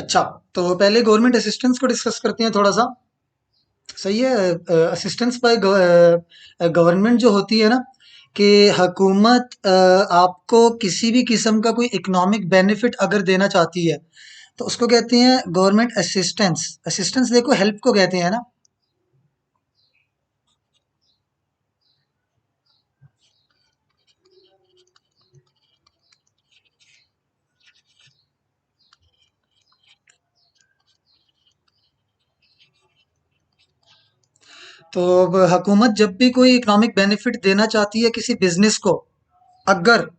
अच्छा, तो पहले गवर्नमेंट असिस्टेंस को डिस्कस करते हैं थोड़ा सा। सही है। असिस्टेंस बाय गवर्नमेंट जो होती है ना, कि हुकूमत आपको किसी भी किस्म का कोई इकोनॉमिक बेनिफिट अगर देना चाहती है तो उसको कहते हैं गवर्नमेंट असिस्टेंस। असिस्टेंस देखो हेल्प को कहते हैं ना। तो अब हुकूमत जब भी कोई इकोनॉमिक बेनिफिट देना चाहती है किसी बिजनेस को, अगर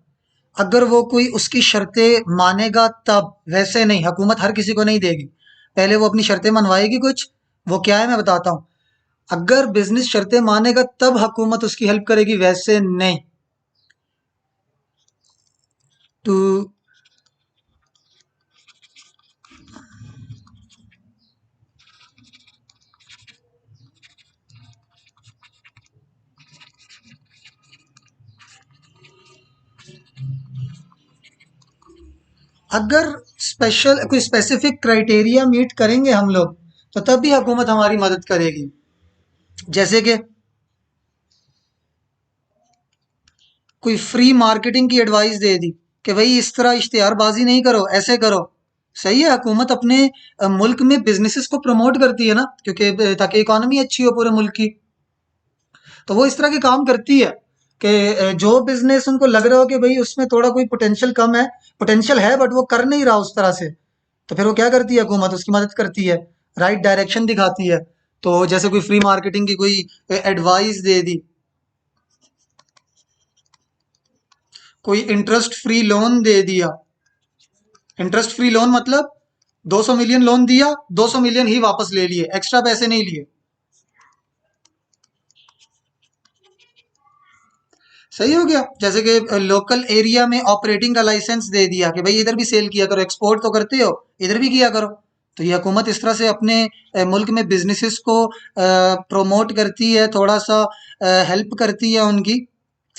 अगर वो कोई उसकी शर्तें मानेगा तब, वैसे नहीं, हुकूमत हर किसी को नहीं देगी। पहले वो अपनी शर्तें मनवाएगी कुछ। वो क्या है मैं बताता हूँ। अगर बिजनेस शर्तें मानेगा तब हुकूमत उसकी हेल्प करेगी, वैसे नहीं। तो अगर स्पेशल कोई स्पेसिफिक क्राइटेरिया मीट करेंगे हम लोग, तो तब भी हुकूमत हमारी मदद करेगी। जैसे कि कोई फ्री मार्केटिंग की एडवाइस दे दी कि भाई इस तरह इश्तिहारबाजी नहीं करो, ऐसे करो। सही है, हुकूमत अपने मुल्क में बिजनेसेस को प्रमोट करती है ना, क्योंकि ताकि इकोनॉमी अच्छी हो पूरे मुल्क की। तो वो इस तरह के काम करती है कि जो बिजनेस उनको लग रहा हो कि भाई उसमें थोड़ा कोई पोटेंशियल कम है, पोटेंशियल है बट वो कर नहीं रहा उस तरह से, तो फिर वो क्या करती है, हुकूमत उसकी मदद करती है, राइट डायरेक्शन दिखाती है। तो जैसे कोई फ्री मार्केटिंग की कोई एडवाइस दे दी, कोई इंटरेस्ट फ्री लोन दे दिया। इंटरेस्ट फ्री लोन मतलब 200 मिलियन लोन दिया, 200 मिलियन ही वापस ले लिए, एक्स्ट्रा पैसे नहीं लिए। सही हो गया। जैसे कि लोकल एरिया में ऑपरेटिंग का लाइसेंस दे दिया कि भाई इधर भी सेल किया करो, एक्सपोर्ट तो करते हो, इधर भी किया करो। तो ये हुकूमत इस तरह से अपने मुल्क में बिजनेसेस को प्रोमोट करती है, थोड़ा सा हेल्प करती है उनकी।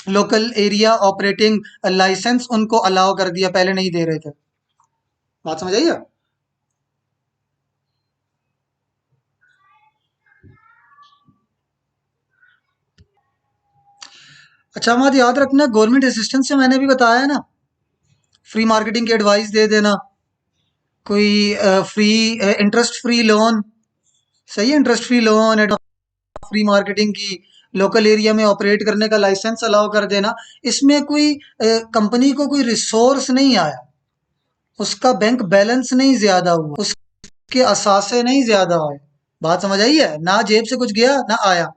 लोकल एरिया ऑपरेटिंग लाइसेंस उनको अलाउ कर दिया, पहले नहीं दे रहे थे। बात समझ आई है? अच्छा, बात याद रखना, गवर्नमेंट असिस्टेंस से मैंने भी बताया है ना, फ्री मार्केटिंग की एडवाइस दे देना, कोई फ्री इंटरेस्ट फ्री लोन। सही है, interest free loan, free marketing की, लोकल एरिया में ऑपरेट करने का लाइसेंस अलाउ कर देना। इसमें कोई कंपनी को कोई रिसोर्स नहीं आया, उसका बैंक बैलेंस नहीं ज्यादा हुआ, उसके असासे नहीं ज्यादा आए। बात समझ आई है ना? जेब से कुछ गया ना आया।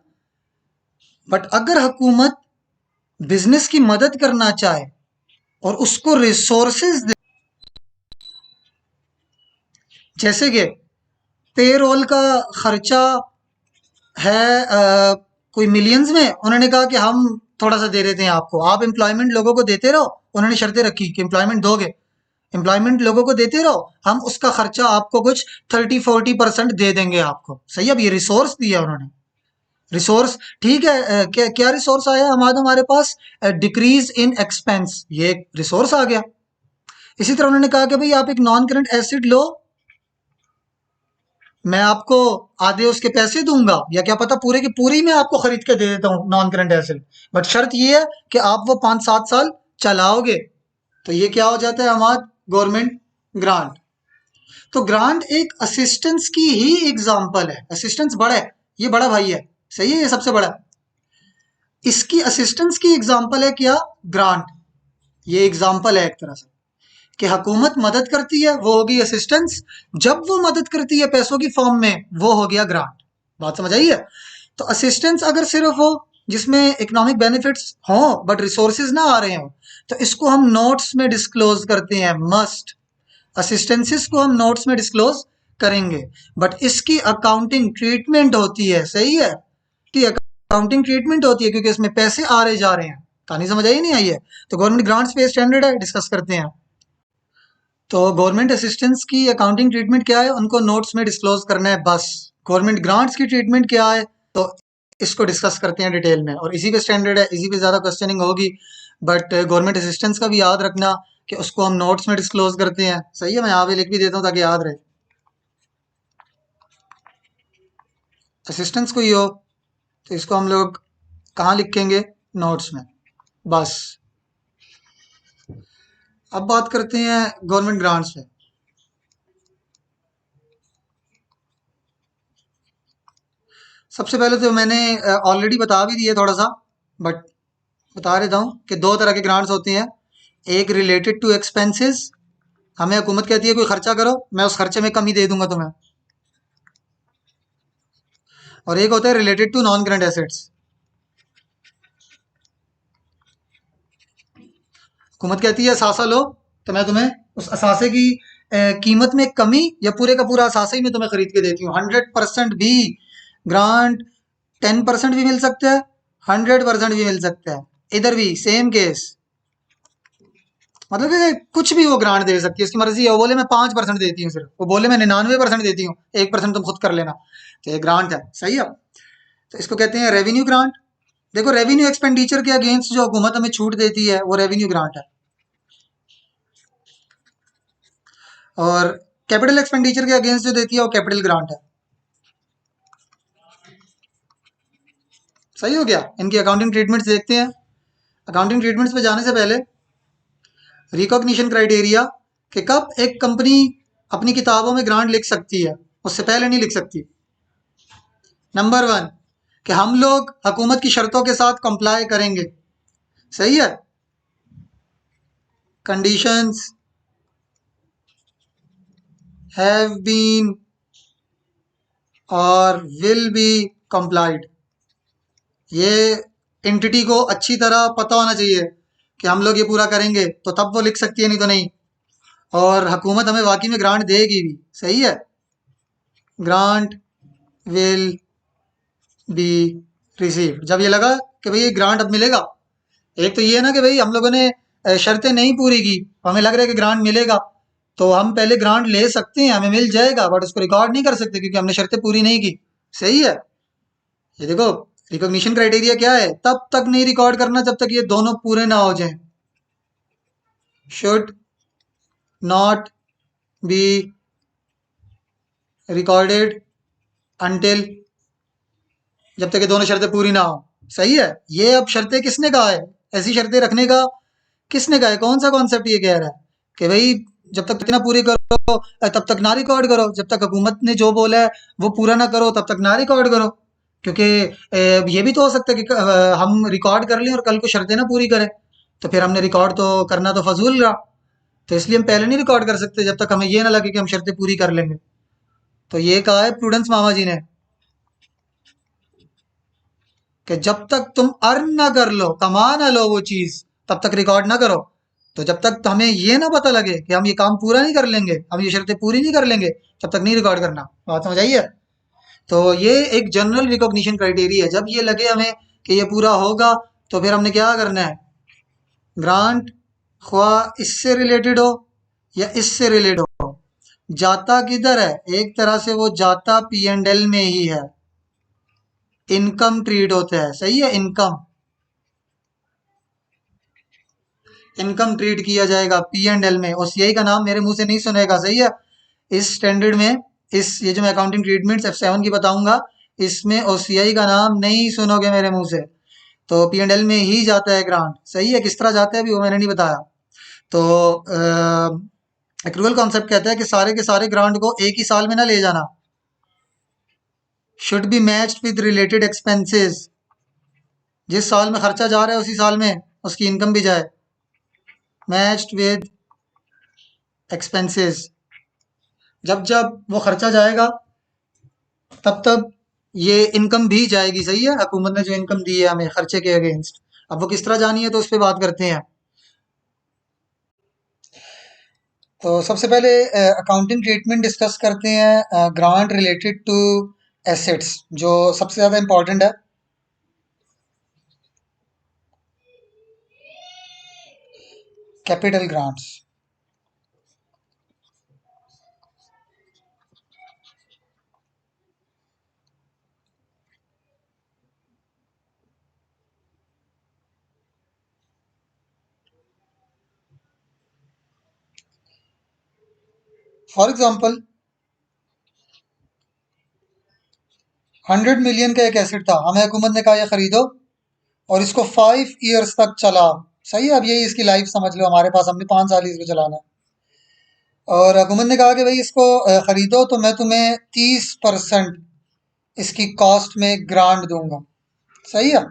बट अगर हुकूमत बिजनेस की मदद करना चाहे और उसको रिसोर्सेज दे, जैसे कि पेरोल का खर्चा है कोई मिलियंस में, उन्होंने कहा कि हम थोड़ा सा दे देते हैं आपको, आप एम्प्लॉयमेंट लोगों को देते रहो। उन्होंने शर्तें रखी कि एम्प्लॉयमेंट दोगे, एम्प्लॉयमेंट लोगों को देते रहो, हम उसका खर्चा आपको कुछ 30-40% दे देंगे आपको। सही है, अब ये रिसोर्स दिया उन्होंने। रिसोर्स ठीक है। क्या क्या रिसोर्स आया हमारे पास? डिक्रीज इन एक्सपेंस, ये एक रिसोर्स आ गया। इसी तरह उन्होंने कहा कि भाई आप एक नॉन करंट एसिड लो, मैं आपको आधे उसके पैसे दूंगा, या क्या पता पूरे की पूरी मैं आपको खरीद के दे देता हूँ नॉन करंट एसिड, बट शर्त ये है कि आप वो 5-7 साल चलाओगे। तो ये क्या हो जाता है हमारा? Government grant. तो ग्रांट एक असिस्टेंस की ही एग्जाम्पल है। असिस्टेंस बड़ा है, ये बड़ा भाई है। सही है, ये सबसे बड़ा है। इसकी असिस्टेंस की एग्जाम्पल है क्या? ग्रांट। ये एग्जाम्पल है एक तरह से कि हुकूमत मदद करती है, वो होगी असिस्टेंस। जब वो मदद करती है पैसों की फॉर्म में, वो हो गया ग्रांट। बात समझ आई है? तो असिस्टेंस अगर सिर्फ हो जिसमें इकोनॉमिक बेनिफिट्स हो बट रिसोर्सेज ना आ रहे हो, तो इसको हम नोट्स में डिस्क्लोज करते हैं, मस्ट। असिस्टेंसेस को हम नोट्स में डिस्क्लोज करेंगे, बट इसकी अकाउंटिंग ट्रीटमेंट होती है। सही है, कि अकाउंटिंग ट्रीटमेंट होती है क्योंकि इसमें पैसे आ रहे जा रहे हैं। कहानी समझ आई नहीं आई है? तो गवर्नमेंट ग्रांट्स पे स्टैंडर्ड है, डिस्कस करते हैं। तो गवर्नमेंट असिस्टेंस की अकाउंटिंग ट्रीटमेंट क्या है, उनको नोट्स में डिस्क्लोज करना है बस। गवर्नमेंट ग्रांट्स की ट्रीटमेंट क्या है, तो इसको डिस्कस करते हैं डिटेल में, और इसी पे स्टैंडर्ड है, इसी पे ज़्यादा क्वेश्चनिंग होगी। बट गवर्नमेंट असिस्टेंस का भी याद रखना कि उसको हम नोट्स में डिस्क्लोज करते हैं। सही है, मैं यहाँ पे लिख भी देता हूँ ताकि याद रहे। असिस्टेंस कोई हो तो इसको हम लोग कहाँ लिखेंगे? नोट्स में। बस। अब बात करते हैं गवर्नमेंट ग्रांट्स पे। सबसे पहले तो मैंने ऑलरेडी बता भी दिया थोड़ा सा, बट बता देता हूँ कि दो तरह के ग्रांट्स होती हैं। एक रिलेटेड टू एक्सपेंसेस, हमें हुकूमत कहती है कोई खर्चा करो, मैं उस खर्चे में कमी दे दूंगा तुम्हें। और एक होता है related to non current assets. हुकूमत कहती है असासा लो, तो मैं तुम्हें उस असासे की कीमत में कमी या पूरे का पूरा असासा ही मैं तुम्हें खरीद के देती हूँ। 100% भी ग्रांट, 10% भी मिल सकता है, 100% भी मिल सकता है। इधर भी सेम केस, मतलब कि कुछ भी वो ग्रांट दे सकती है, उसकी मर्जी है। वो बोले मैं 5% देती हूँ सिर्फ, वो बोले मैं 99% देती हूँ, 1% तुम खुद कर लेना, तो ये ग्रांट है। सही है। तो इसको कहते हैं रेवेन्यू ग्रांट। देखो, रेवेन्यू एक्सपेंडिचर के अगेंस्ट जो हुकूमत हमें छूट देती है वो रेवेन्यू ग्रांट है। और कैपिटल एक्सपेंडिचर के अगेंस्ट जो देती है वो कैपिटल ग्रांट है। सही हो गया। इनकी अकाउंटिंग ट्रीटमेंट्स देखते हैं। अकाउंटिंग ट्रीटमेंट्स पे जाने से पहले रिकॉग्निशन क्राइटेरिया, कि कब एक कंपनी अपनी किताबों में ग्रांट लिख सकती है, उससे पहले नहीं लिख सकती। नंबर वन, कि हम लोग हुकूमत की शर्तों के साथ कंप्लाई करेंगे। सही है। कंडीशंस हैव बीन और विल बी कंप्लाइड। ये एंटिटी को अच्छी तरह पता होना चाहिए कि हम लोग ये पूरा करेंगे, तो तब वो लिख सकती है, नहीं तो नहीं। और हुकूमत हमें वाकई में ग्रांट देगी भी। सही है। ग्रांट विल बी रिसीव्ड, जब ये लगा कि भाई ये ग्रांट अब मिलेगा। एक तो ये है ना कि भाई हम लोगों ने शर्तें नहीं पूरी की, हमें लग रहा है कि ग्रांट मिलेगा, तो हम पहले ग्रांट ले सकते हैं, हमें मिल जाएगा, बट उसको रिकॉर्ड नहीं कर सकते क्योंकि हमने शर्तें पूरी नहीं की। सही है। ये देखो, रिकॉग्निशन क्राइटेरिया क्या है? तब तक नहीं रिकॉर्ड करना जब तक ये दोनों पूरे ना हो जाएं। Should not be recorded until, जब तक ये दोनों शर्तें पूरी ना हो। सही है। ये अब शर्तें किसने कहा है? ऐसी शर्तें रखने का किसने कहा है? कौन सा कॉन्सेप्ट ये कह रहा है कि भाई जब तक ना पूरी करो तब तक ना रिकॉर्ड करो, जब तक हुकूमत ने जो बोला है वो पूरा ना करो तब तक ना रिकॉर्ड करो। क्योंकि ये भी तो हो सकता है कि हम रिकॉर्ड कर लें और कल को शर्तें ना पूरी करें, तो फिर हमने रिकॉर्ड तो करना तो फजूल रहा। तो इसलिए हम पहले नहीं रिकॉर्ड कर सकते जब तक हमें ये ना लगे कि हम शर्तें पूरी कर लेंगे। तो ये कहा है प्रूडेंस मामा जी ने कि जब तक तुम अर्न ना कर लो, कमा ना लो वो चीज, तब तक रिकॉर्ड ना करो। तो जब तक हमें ये ना पता लगे कि हम ये काम पूरा नहीं कर लेंगे, हम ये शर्तें पूरी नहीं कर लेंगे, तब तक नहीं रिकॉर्ड करना। बात समझ आई है? तो ये एक जनरल रिकॉग्निशन क्राइटेरिया है। जब ये लगे हमें कि ये पूरा होगा, तो फिर हमने क्या करना है? ग्रांट ख्वा इससे रिलेटेड हो या इससे रिलेटेड हो, जाता किधर है? एक तरह से वो जाता P&L में ही है, इनकम ट्रीट होता है। सही है। इनकम, इनकम ट्रीट किया जाएगा P&L में। ओसीआई का नाम मेरे मुंह से नहीं सुनेगा। सही है। इस स्टैंडर्ड में, इस ये जो मैं अकाउंटिंग ट्रीटमेंट F7 की बताऊंगा, इसमें ओसीआई का नाम नहीं सुनोगे मेरे मुंह से। तो P&L में ही जाता है ग्रांट। सही है। किस तरह जाता है अभी वो मैंने नहीं बताया। तो एक्रूअल कॉन्सेप्ट कहता है कि सारे के सारे ग्रांट को एक ही साल में ना ले जाना। Should be matched with related expenses, जिस साल में खर्चा जा रहा है उसी साल में उसकी इनकम भी जाए। मैच्ड विद एक्सपेंसेस, जब जब वो खर्चा जाएगा तब तब ये इनकम भी जाएगी। सही है। हुकूमत ने जो इनकम दी है हमें खर्चे के अगेंस्ट, अब वो किस तरह जानी है तो उस पर बात करते हैं। तो सबसे पहले अकाउंटिंग ट्रीटमेंट डिस्कस करते हैं ग्रांट रिलेटेड टू एसेट्स, जो सबसे ज़्यादा इंपॉर्टेंट है। Capital grants. For example, 100 million का एक एसिड था, हमें हुकूमत ने कहा ये खरीदो और इसको 5 ईयर्स तक चलाओ। सही है, अब यही इसकी लाइफ समझ लो, हमारे पास हमने 5 साल ही इसको चलाना है। और हुकूमत ने कहा कि भाई इसको खरीदो तो मैं तुम्हें 30% इसकी कॉस्ट में ग्रांट दूंगा। सही है।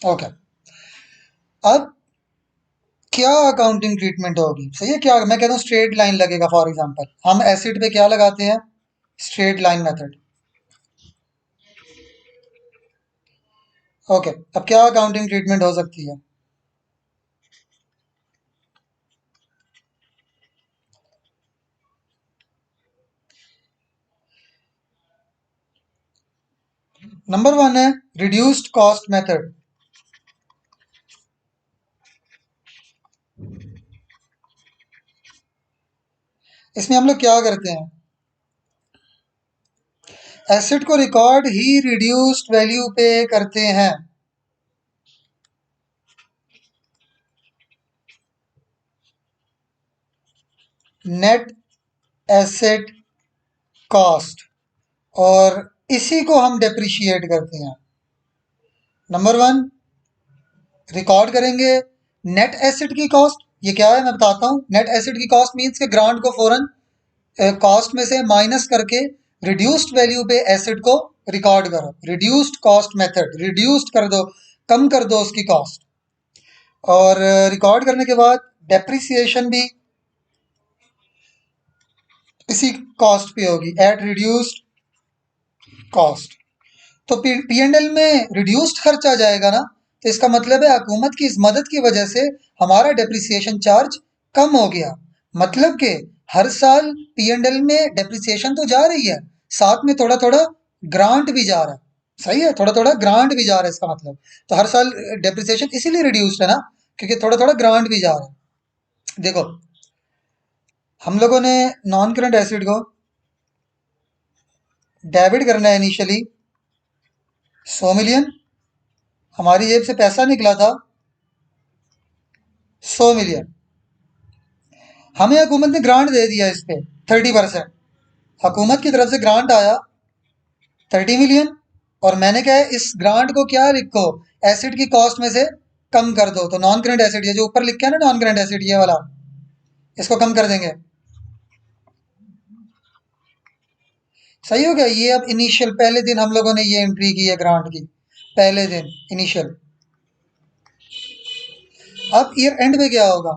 ओके। अब क्या अकाउंटिंग ट्रीटमेंट होगी? सही है, क्या मैं कहता हूँ स्ट्रेट लाइन लगेगा। फॉर एग्जांपल हम एसिड पे क्या लगाते हैं? Straight line method. ओके, अब क्या अकाउंटिंग ट्रीटमेंट हो सकती है? नंबर वन है रिड्यूस्ड कॉस्ट मेथड। इसमें हम लोग क्या करते हैं? एसिड को रिकॉर्ड ही रिड्यूस्ड वैल्यू पे करते हैं। नेट एसेट कॉस्ट, और इसी को हम डेप्रिशिएट करते हैं। नंबर वन, रिकॉर्ड करेंगे नेट एसिड की कॉस्ट। ये क्या है मैं बताता हूँ। नेट एसिड की कॉस्ट मीन्स के ग्रांट को फौरन कॉस्ट में से माइनस करके रिड्यूस्ड वैल्यू पे एसिड को रिकॉर्ड करो। रिड्यूस्ड कॉस्ट मेथड, रिड्यूस्ड कर दो, कम कर दो उसकी कॉस्ट। और रिकॉर्ड करने के बाद डेप्रिसिएशन भी इसी कॉस्ट पे होगी, एट रिड्यूस्ड कॉस्ट। तो पी एंड एल में रिड्यूस्ड खर्च आ जाएगा ना, तो इसका मतलब है हुकूमत की इस मदद की वजह से हमारा डेप्रिसिएशन चार्ज कम हो गया। मतलब कि हर साल पी एंड एल में डेप्रिसिएशन तो जा रही है, साथ में थोड़ा थोड़ा ग्रांट भी जा रहा है। सही है, थोड़ा थोड़ा ग्रांट भी जा रहा है इसका मतलब। तो हर साल डेप्रिसिएशन इसीलिए रिड्यूस्ड है ना, क्योंकि थोड़ा थोड़ा ग्रांट भी जा रहा है। देखो, हम लोगों ने नॉन करंट एसिड को डेबिट करना है इनिशियली 100 मिलियन। हमारी जेब से पैसा निकला था 100 मिलियन। हमें हुकूमत ने ग्रांट दे दिया इस पे 30%। हुकूमत की तरफ से ग्रांट आया 30 मिलियन, और मैंने कहा है इस ग्रांट को क्या लिखो, एसिड की कॉस्ट में से कम कर दो। तो नॉन करंट एसिड, ये जो ऊपर लिखा है ना नॉन करंट एसिड, ये वाला, इसको कम कर देंगे। सही हो गया। ये अब इनिशियल पहले दिन हम लोगों ने ये एंट्री की है ग्रांट की, पहले दिन इनिशियल। अब ईयर एंड में क्या होगा?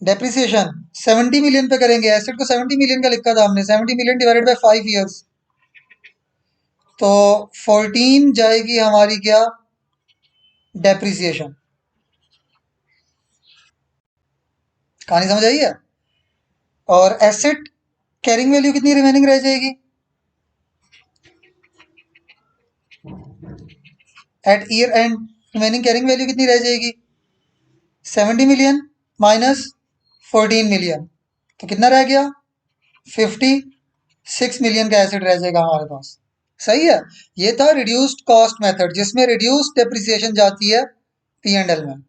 डेप्रिसिएशन 70 मिलियन पे करेंगे। एसिड को 70 मिलियन का लिखा था हमने, 70 मिलियन डिवाइडेड बाई 5 ईयर्स, तो 14 जाएगी हमारी क्या, डेप्रिसिएशन। कहानी समझ आई है? और एसेट कैरिंग वैल्यू कितनी रिमेनिंग रह जाएगी? At year end remaining carrying value कितनी रह जाएगी? 70 मिलियन माइनस 14 मिलियन, तो कितना रह गया? 56 मिलियन का एसेट रह जाएगा हमारे पास। सही है। ये था रिड्यूस्ड कॉस्ट मेथड, जिसमें रिड्यूस्ड डेप्रिसिएशन जाती है पी एंड एल में।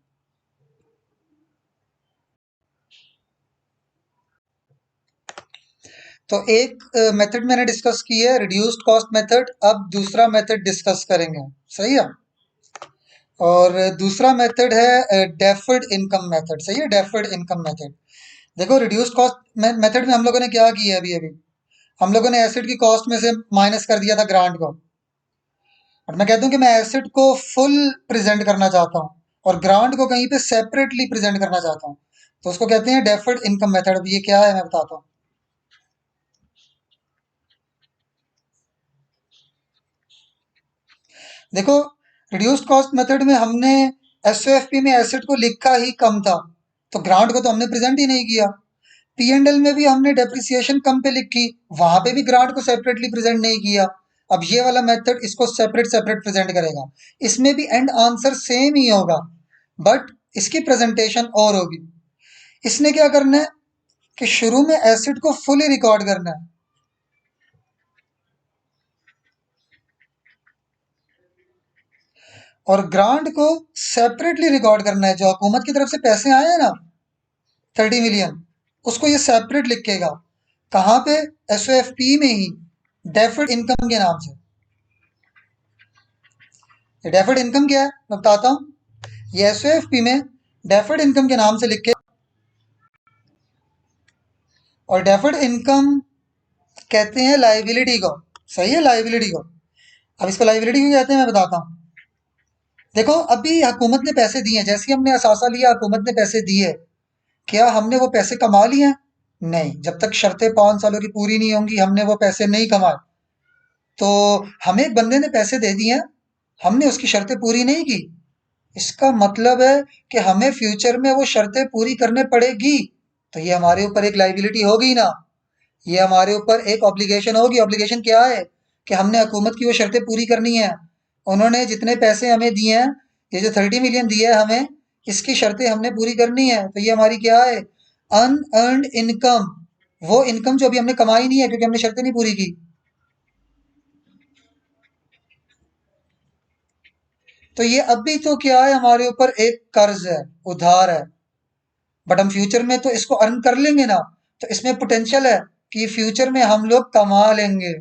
तो एक मेथड मैंने डिस्कस की है, रिड्यूस्ड कॉस्ट मेथड। अब दूसरा मेथड डिस्कस करेंगे। सही है। और दूसरा मेथड है डेफर्ड इनकम मेथड। सही है, डेफर्ड इनकम मेथड। देखो, रिड्यूस्ड कॉस्ट मेथड में हम लोगों ने क्या किया है? अभी अभी हम लोगों ने एसिड की कॉस्ट में से माइनस कर दिया था ग्रांट को। और मैं कहता हूँ कि मैं एसिड को फुल प्रेजेंट करना चाहता हूँ और ग्रांट को कहीं पे सेपरेटली प्रेजेंट करना चाहता हूँ, तो उसको कहते हैं डेफर्ड इनकम मेथड। अब ये क्या है मैं बताता हूँ। देखो, रिड्यूस्ड कॉस्ट मेथड में हमने एसओएफपी में एसिड को लिखा ही कम था, तो ग्रांट को तो हमने प्रेजेंट ही नहीं किया। पी एंड एल में भी हमने डेप्रिसिएशन कम पे लिखी, वहां पे भी ग्रांट को सेपरेटली प्रेजेंट नहीं किया। अब ये वाला मेथड इसको सेपरेट सेपरेट प्रेजेंट करेगा। इसमें भी एंड आंसर सेम ही होगा, बट इसकी प्रेजेंटेशन और होगी। इसने क्या करना है कि शुरू में एसिड को फुली रिकॉर्ड करना है। और ग्रांट को सेपरेटली रिकॉर्ड करना है। जो हुकूमत की तरफ से पैसे आए हैं ना 30 मिलियन, उसको ये सेपरेट लिखेगा। कहाँ पे? एसओएफपी में ही, डेफर्ड इनकम के नाम से। ये डेफर्ड इनकम क्या है मैं बताता हूँ। ये एसओएफपी में डेफर्ड इनकम के नाम से लिखे, और डेफर्ड इनकम कहते हैं लाइबिलिटी को। सही है, लाइबिलिटी को। अब इसको लाइबिलिटी क्यों कहते हैं मैं बताता हूँ। देखो अभी हुकूमत ने पैसे दिए हैं, जैसे ही हमने असासा लिया हुकूमत ने पैसे दिए, क्या हमने वो पैसे कमा लिए हैं? नहीं, जब तक शर्तें 5 सालों की पूरी नहीं होंगी हमने वो पैसे नहीं कमाए। तो हमें एक बंदे ने पैसे दे दिए हैं, हमने उसकी शर्तें पूरी नहीं की, इसका मतलब है कि हमें फ्यूचर में वो शर्तें पूरी करने पड़ेगी। तो ये हमारे ऊपर एक लाइबिलिटी होगी ना, ये हमारे ऊपर एक ऑब्लिगेशन होगी। ऑब्लिगेशन क्या है? कि हमने हुकूमत की वो शर्तें पूरी करनी है। उन्होंने जितने पैसे हमें दिए हैं, ये जो 30 मिलियन दिए है हमें, इसकी शर्तें हमने पूरी करनी है। तो ये हमारी क्या है? Unearned income. वो इनकम जो अभी हमने कमाई नहीं है क्योंकि हमने शर्तें नहीं पूरी की। तो ये अभी तो क्या है, हमारे ऊपर एक कर्ज है, उधार है। बट हम फ्यूचर में तो इसको अर्न कर लेंगे ना। तो इसमें पोटेंशियल है कि फ्यूचर में हम लोग कमा लेंगे।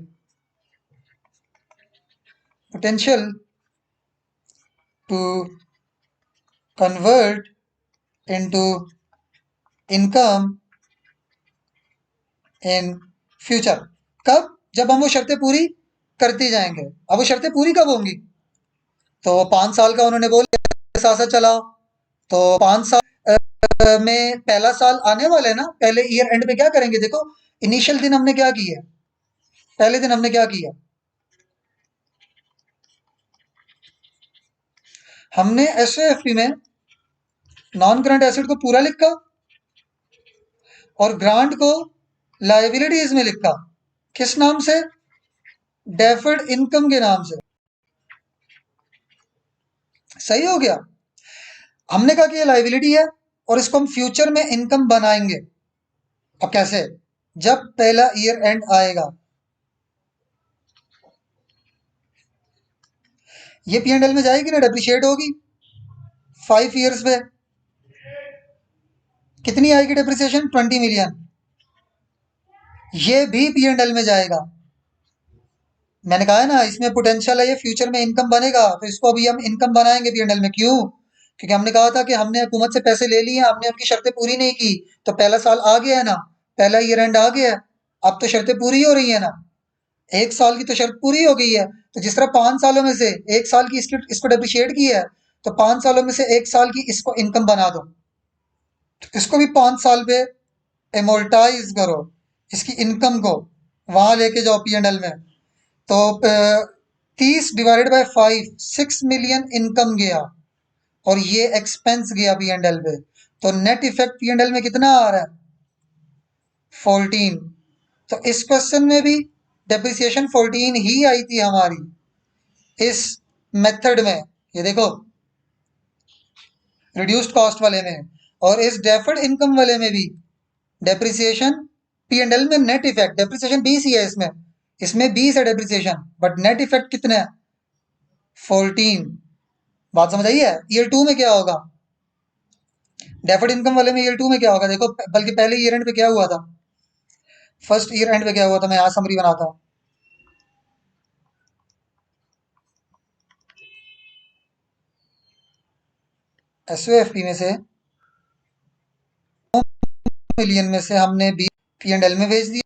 Potential to convert into income in future. कब? जब हम वो शर्तें पूरी करते जाएंगे। अब वो शर्तें पूरी कब होंगी? तो 5 साल का उन्होंने बोला साथ साथ चलाओ। तो 5 साल में पहला साल आने वाला है ना, पहले ईयर एंड पे क्या करेंगे? देखो इनिशियल दिन हमने क्या किया, पहले दिन हमने क्या किया, हमने एसओएफपी में नॉन करंट एसेट को पूरा लिखा और ग्रांट को लाइबिलिटीज में लिखा। किस नाम से? डेफर्ड इनकम के नाम से। सही हो गया। हमने कहा कि ये लाइबिलिटी है और इसको हम फ्यूचर में इनकम बनाएंगे। अब कैसे? जब पहला ईयर एंड आएगा, ये पी एंड एल में जाएगी ना, डेप्रिशिएट होगी 5 ईयर्स पे। कितनी आएगी डेप्रिसिएशन? 20 मिलियन। ये भी पी एंड एल में जाएगा। मैंने कहा है ना इसमें पोटेंशियल है, ये फ्यूचर में इनकम बनेगा। तो इसको अभी हम इनकम बनाएंगे पी एंड एल में। क्यों? क्योंकि हमने कहा था कि हमने हुकूमत से पैसे ले लिए, हमने उनकी शर्तें पूरी नहीं की। तो पहला साल आ गया है ना, पहला ईयर एंड आ गया है। अब तो शर्तें पूरी हो रही है ना, 1 साल की तो शर्त पूरी हो गई है। तो जिस तरह 5 सालों में से 1 साल की इसको डेप्रिशिएट की है, तो 5 सालों में से 1 साल की इसको इनकम बना दो। तो इसको भी 5 साल पे एमोल्टाइज करो, इसकी इनकम को वहां लेके जाओ पी एंड एल में। तो 30 डिवाइडेड बाय 5, 6 मिलियन इनकम गया और ये एक्सपेंस गया पी एंड एल पे। तो net effect P and L में कितना आ रहा है? 14। तो इस क्वेश्चन में भी डेप्रिसिएशन 14 ही आई थी हमारी इस मेथड में। ये देखो रिड्यूस्ड कॉस्ट वाले में, और इस डेफर्ड इनकम वाले में भी डेप्रिसिएशन पी एंड एल में नेट इफेक्ट डेप्रिसिएशन 20 ही है इसमें, इसमें 20 है डेप्रिसिएशन, बट नेट इफेक्ट कितना है? 14। बात समझ आई है? ईयर टू में क्या होगा? डेफर्ड इनकम वाले में ईयर टू में क्या होगा देखो, बल्कि पहले ईयर एंड पे क्या हुआ था, फर्स्ट ईयर एंड पे क्या हुआ था, मैं यहाँ समरी बनाता हूँ। एसओएफपी में से मिलियन में से हमने बी पी एंड एल में भेज दिया।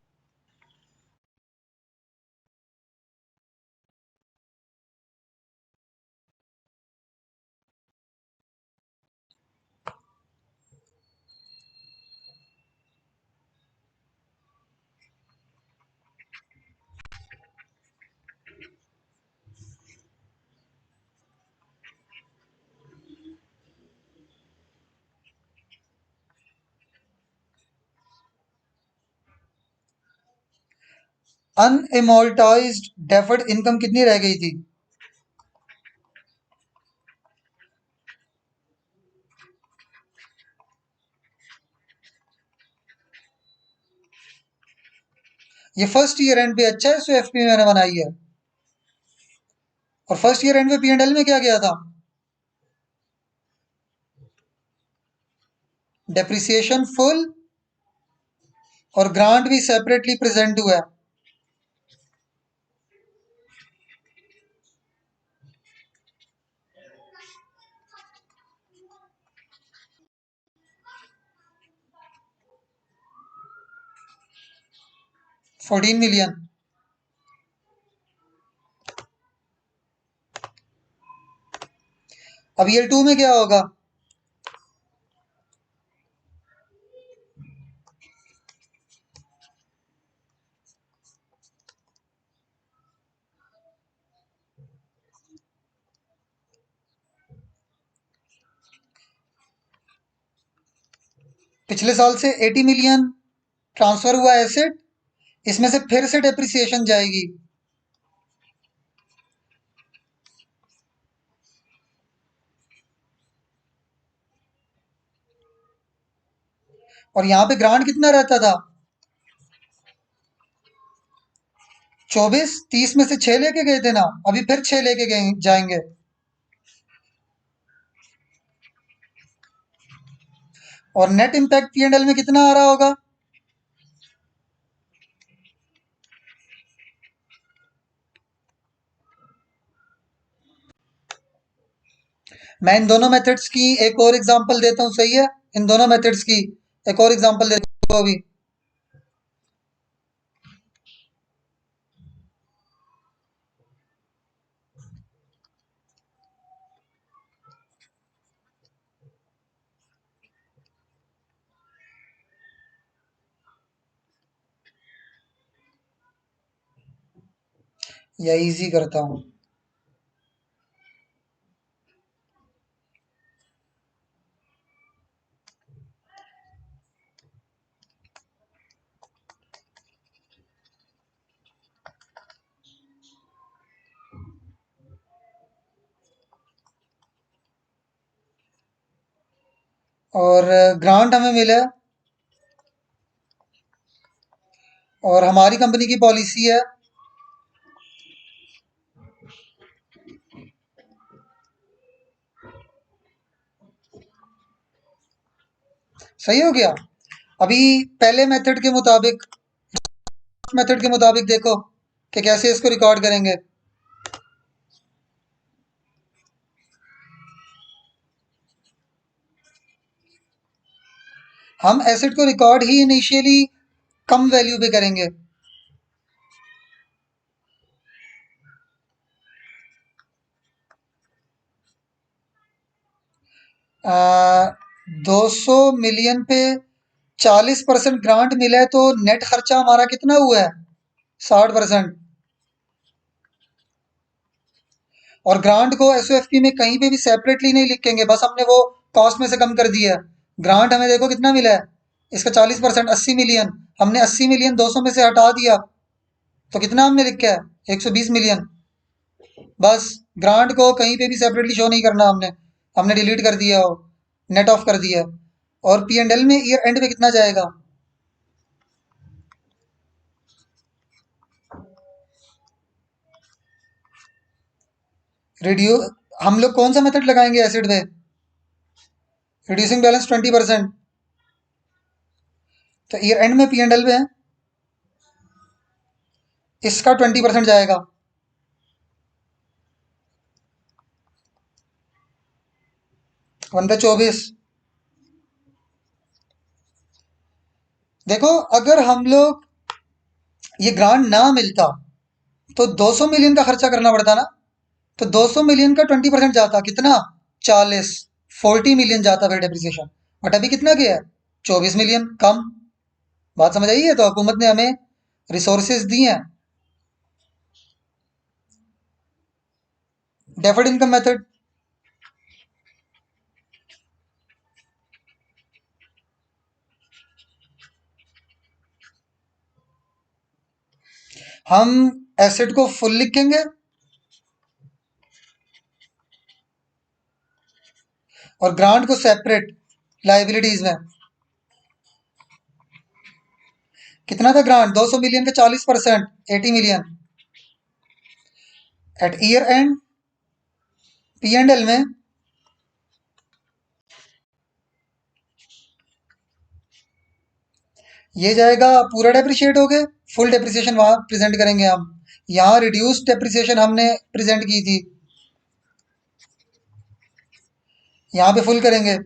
अनएमोल्टाइज्ड डेफर्ड इनकम कितनी रह गई थी? ये फर्स्ट ईयर एंड पे अच्छा है एसओएफपी मैंने बनाई है। और फर्स्ट ईयर एंड पे पी एंड एल में क्या गया था? डेप्रिसिएशन फुल और ग्रांट भी सेपरेटली प्रेजेंट हुआ है। $14 million। अब ईयर 2 में क्या होगा? पिछले साल से 80 मिलियन ट्रांसफर हुआ एसेट, इसमें से फिर से डेप्रिसिएशन जाएगी। और यहाँ पे ग्रांट कितना रहता था? 24, 30 में से 6 लेके गए थे ना, अभी फिर 6 लेके गए जाएंगे। और नेट इम्पैक्ट P&L में कितना आ रहा होगा? मैं इन दोनों मेथड्स की एक और एग्जांपल देता हूँ, सही है? इन दोनों मेथड्स की एक और एग्जांपल देता हूँ अभी। या इजी करता हूँ। और ग्रांट हमें मिला है और हमारी कंपनी की पॉलिसी है सही हो गया। अभी पहले मेथड के मुताबिक देखो कि कैसे इसको रिकॉर्ड करेंगे। हम एसेट को रिकॉर्ड ही इनिशियली कम वैल्यू पे करेंगे। आ, 200 मिलियन पे 40% ग्रांट मिला है तो नेट खर्चा हमारा कितना हुआ है? 60%। और ग्रांट को एसओएफपी में कहीं पे भी सेपरेटली नहीं लिखेंगे, बस हमने वो कॉस्ट में से कम कर दिया है। ग्रांट हमें देखो कितना मिला है, इसका 40% 80 मिलियन, हमने 80 मिलियन 200 में से हटा दिया तो कितना हमने लिखा है? 120 मिलियन। बस ग्रांट को कहीं पे भी सेपरेटली शो नहीं करना, हमने हमने डिलीट कर दिया हो, नेट ऑफ कर दिया। और P&L में ईयर एंड पे कितना जाएगा? रिड्यू हम लोग कौन सा मेथड लगाएंगे एसिड पे? Reducing balance 20%। तो ईयर एंड में P&L पे है, इसका 20% जाएगा। 1/24। देखो अगर हम लोग ये ग्रांट ना मिलता तो 200 मिलियन का खर्चा करना पड़ता ना, तो 200 मिलियन का 20% जाता कितना? 40। 40 मिलियन जाता फिर डेप्रिसिएशन। बट अभी कितना गया है? 24 मिलियन कम। बात समझ आई है? तो हुकूमत ने हमें रिसोर्सेज दी हैं। डेफर्ड इनकम मेथड, हम एसेट को फुल लिखेंगे और ग्रांट को सेपरेट लाइबिलिटीज में। कितना था ग्रांट? 200 मिलियन का 40%, 80 million. Eight year and P&L में ये जाएगा पूरा डेप्रिशिएट हो गए, फुल डेप्रिसिएशन वहां प्रेजेंट करेंगे हम। यहाँ रिड्यूस डेप्रिसिएशन हमने प्रेजेंट की थी, यहाँ पे फुल करेंगे।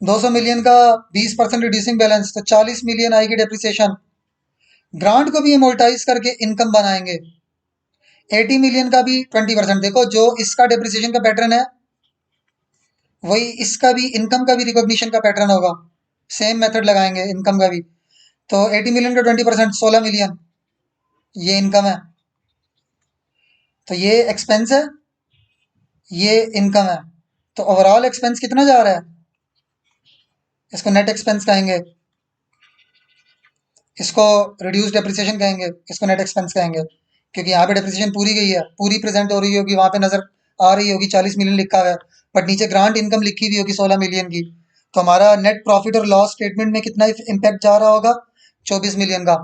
200 मिलियन का 20% रिड्यूसिंग बैलेंस, तो 40 मिलियन आएगी डेप्रिसिएशन। ग्रांट को भी एमोर्टाइज करके इनकम बनाएंगे। 80 मिलियन का भी 20%। देखो जो इसका डेप्रिसिएशन का पैटर्न है वही इसका भी इनकम का भी रिकॉग्निशन का पैटर्न होगा, सेम मेथड लगाएंगे इनकम का भी। तो 80 मिलियन का 20%, 16 मिलियन ये इनकम है। तो ये एक्सपेंस है, ये इनकम है। तो ओवरऑल एक्सपेंस कितना जा रहा है, इसको नेट एक्सपेंस कहेंगे, इसको रिड्यूस डेप्रिसिएशन कहेंगे, इसको नेट एक्सपेंस कहेंगे। क्योंकि यहाँ पे डेप्रिसिएशन पूरी गई है, पूरी प्रेजेंट हो रही होगी, वहां पे नजर आ रही होगी 40 मिलियन लिखा हुआ है, बट नीचे ग्रांट इनकम लिखी हुई होगी 16 मिलियन की। तो हमारा नेट प्रॉफिट और लॉस स्टेटमेंट में कितना इम्पैक्ट जा रहा होगा, 24 मिलियन का।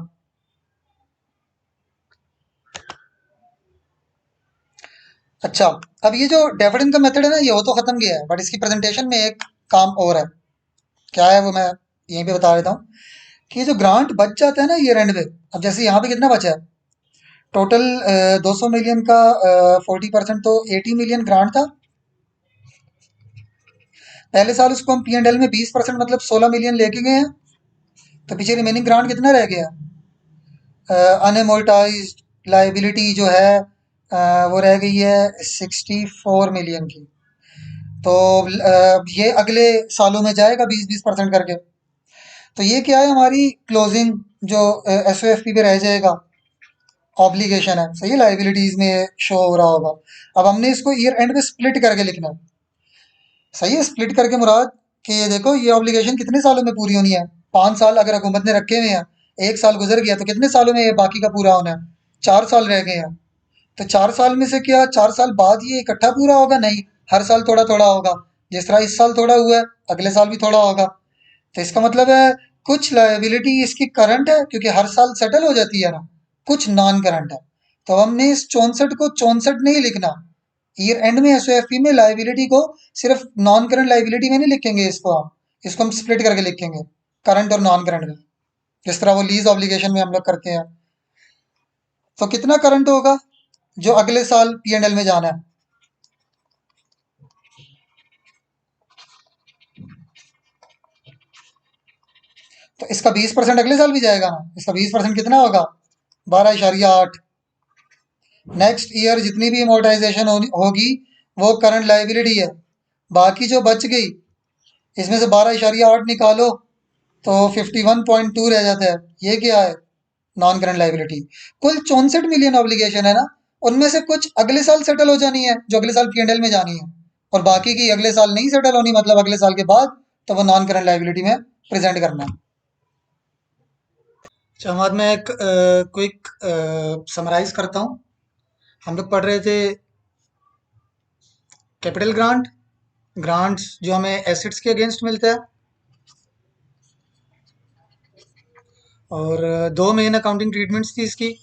अच्छा, अब ये जो डिविडेंड का मेथड है ना, ये हो तो खत्म गया है, बट इसकी प्रेजेंटेशन में एक काम और है। क्या है वो, मैं यहीं पे बता देता हूँ कि ये जो ग्रांट बच जाता है ना ईयर एंड पे, अब जैसे यहाँ पे कितना बचा है टोटल, 200 मिलियन का 40% तो 80 मिलियन ग्रांट था। पहले साल उसको हम P&L में 20% मतलब 16 मिलियन लेके गए हैं। तो पीछे रिमेनिंग ग्रांट कितना रह गया, अनएमोर्टाइज लाइबिलिटी जो है वो रह गई है 64 मिलियन की। तो ये अगले सालों में जाएगा 20-20% करके। तो ये क्या है, हमारी क्लोजिंग जो एस ओ एफ पी पे रह जाएगा, ऑब्लिगेशन है, सही है, लाइबिलिटीज में शो हो रहा होगा। अब हमने इसको ईयर एंड पे स्प्लिट करके लिखना है, सही है। स्प्लिट करके मुराद कि ये देखो ये ऑब्लिगेशन कितने सालों में पूरी होनी है। 5 साल अगर हुकूमत ने रखे हुए हैं, 1 साल गुजर गया, तो कितने सालों में ये बाकी का पूरा होना है, 4 साल रह गए हैं। तो 4 साल में से क्या 4 साल बाद ये इकट्ठा पूरा होगा, नहीं, हर साल थोड़ा थोड़ा होगा। जिस तरह इस साल थोड़ा हुआ है, अगले साल भी थोड़ा होगा। तो इसका मतलब है कुछ लायबिलिटी इसकी करंट है क्योंकि हर साल सेटल हो जाती है ना, कुछ नॉन करंट है। तो हमने इस 64 को 64 नहीं लिखना, ईयर एंड में एसओएफपी में लायबिलिटी को सिर्फ नॉन करंट लायबिलिटी में नहीं लिखेंगे, इसको हम स्प्लिट करके लिखेंगे, करंट और नॉन करंट में, जिस तरह वो लीज ऑब्लिगेशन में हम लोग करते हैं। तो कितना करंट होगा जो अगले साल P&L में जाना है, तो इसका 20% अगले साल भी जाएगा ना, इसका 20% कितना होगा, 12.8। नेक्स्ट ईयर जितनी भी अमोर्टाइजेशन होगी वो करंट लाइबिलिटी है। बाकी जो बच गई इसमें से 12.8 निकालो तो 51.2 रह जाता है। ये क्या है, नॉन करंट लाइबिलिटी। कुल 64 मिलियन ऑब्लिगेशन है ना, उनमें से कुछ अगले साल सेटल हो जानी है जो अगले साल P&L में जानी है, और बाकी की अगले साल नहीं सेटल होनी, मतलब अगले साल के बाद, तो वो नॉन करंट लाइबिलिटी में प्रेजेंट करना है। चमाद में एक क्विक समराइज करता हूँ। हम लोग पढ़ रहे थे कैपिटल ग्रांट, ग्रांट्स जो हमें एसेट्स के अगेंस्ट मिलता है, और दो मेन अकाउंटिंग ट्रीटमेंट्स थी इसकी।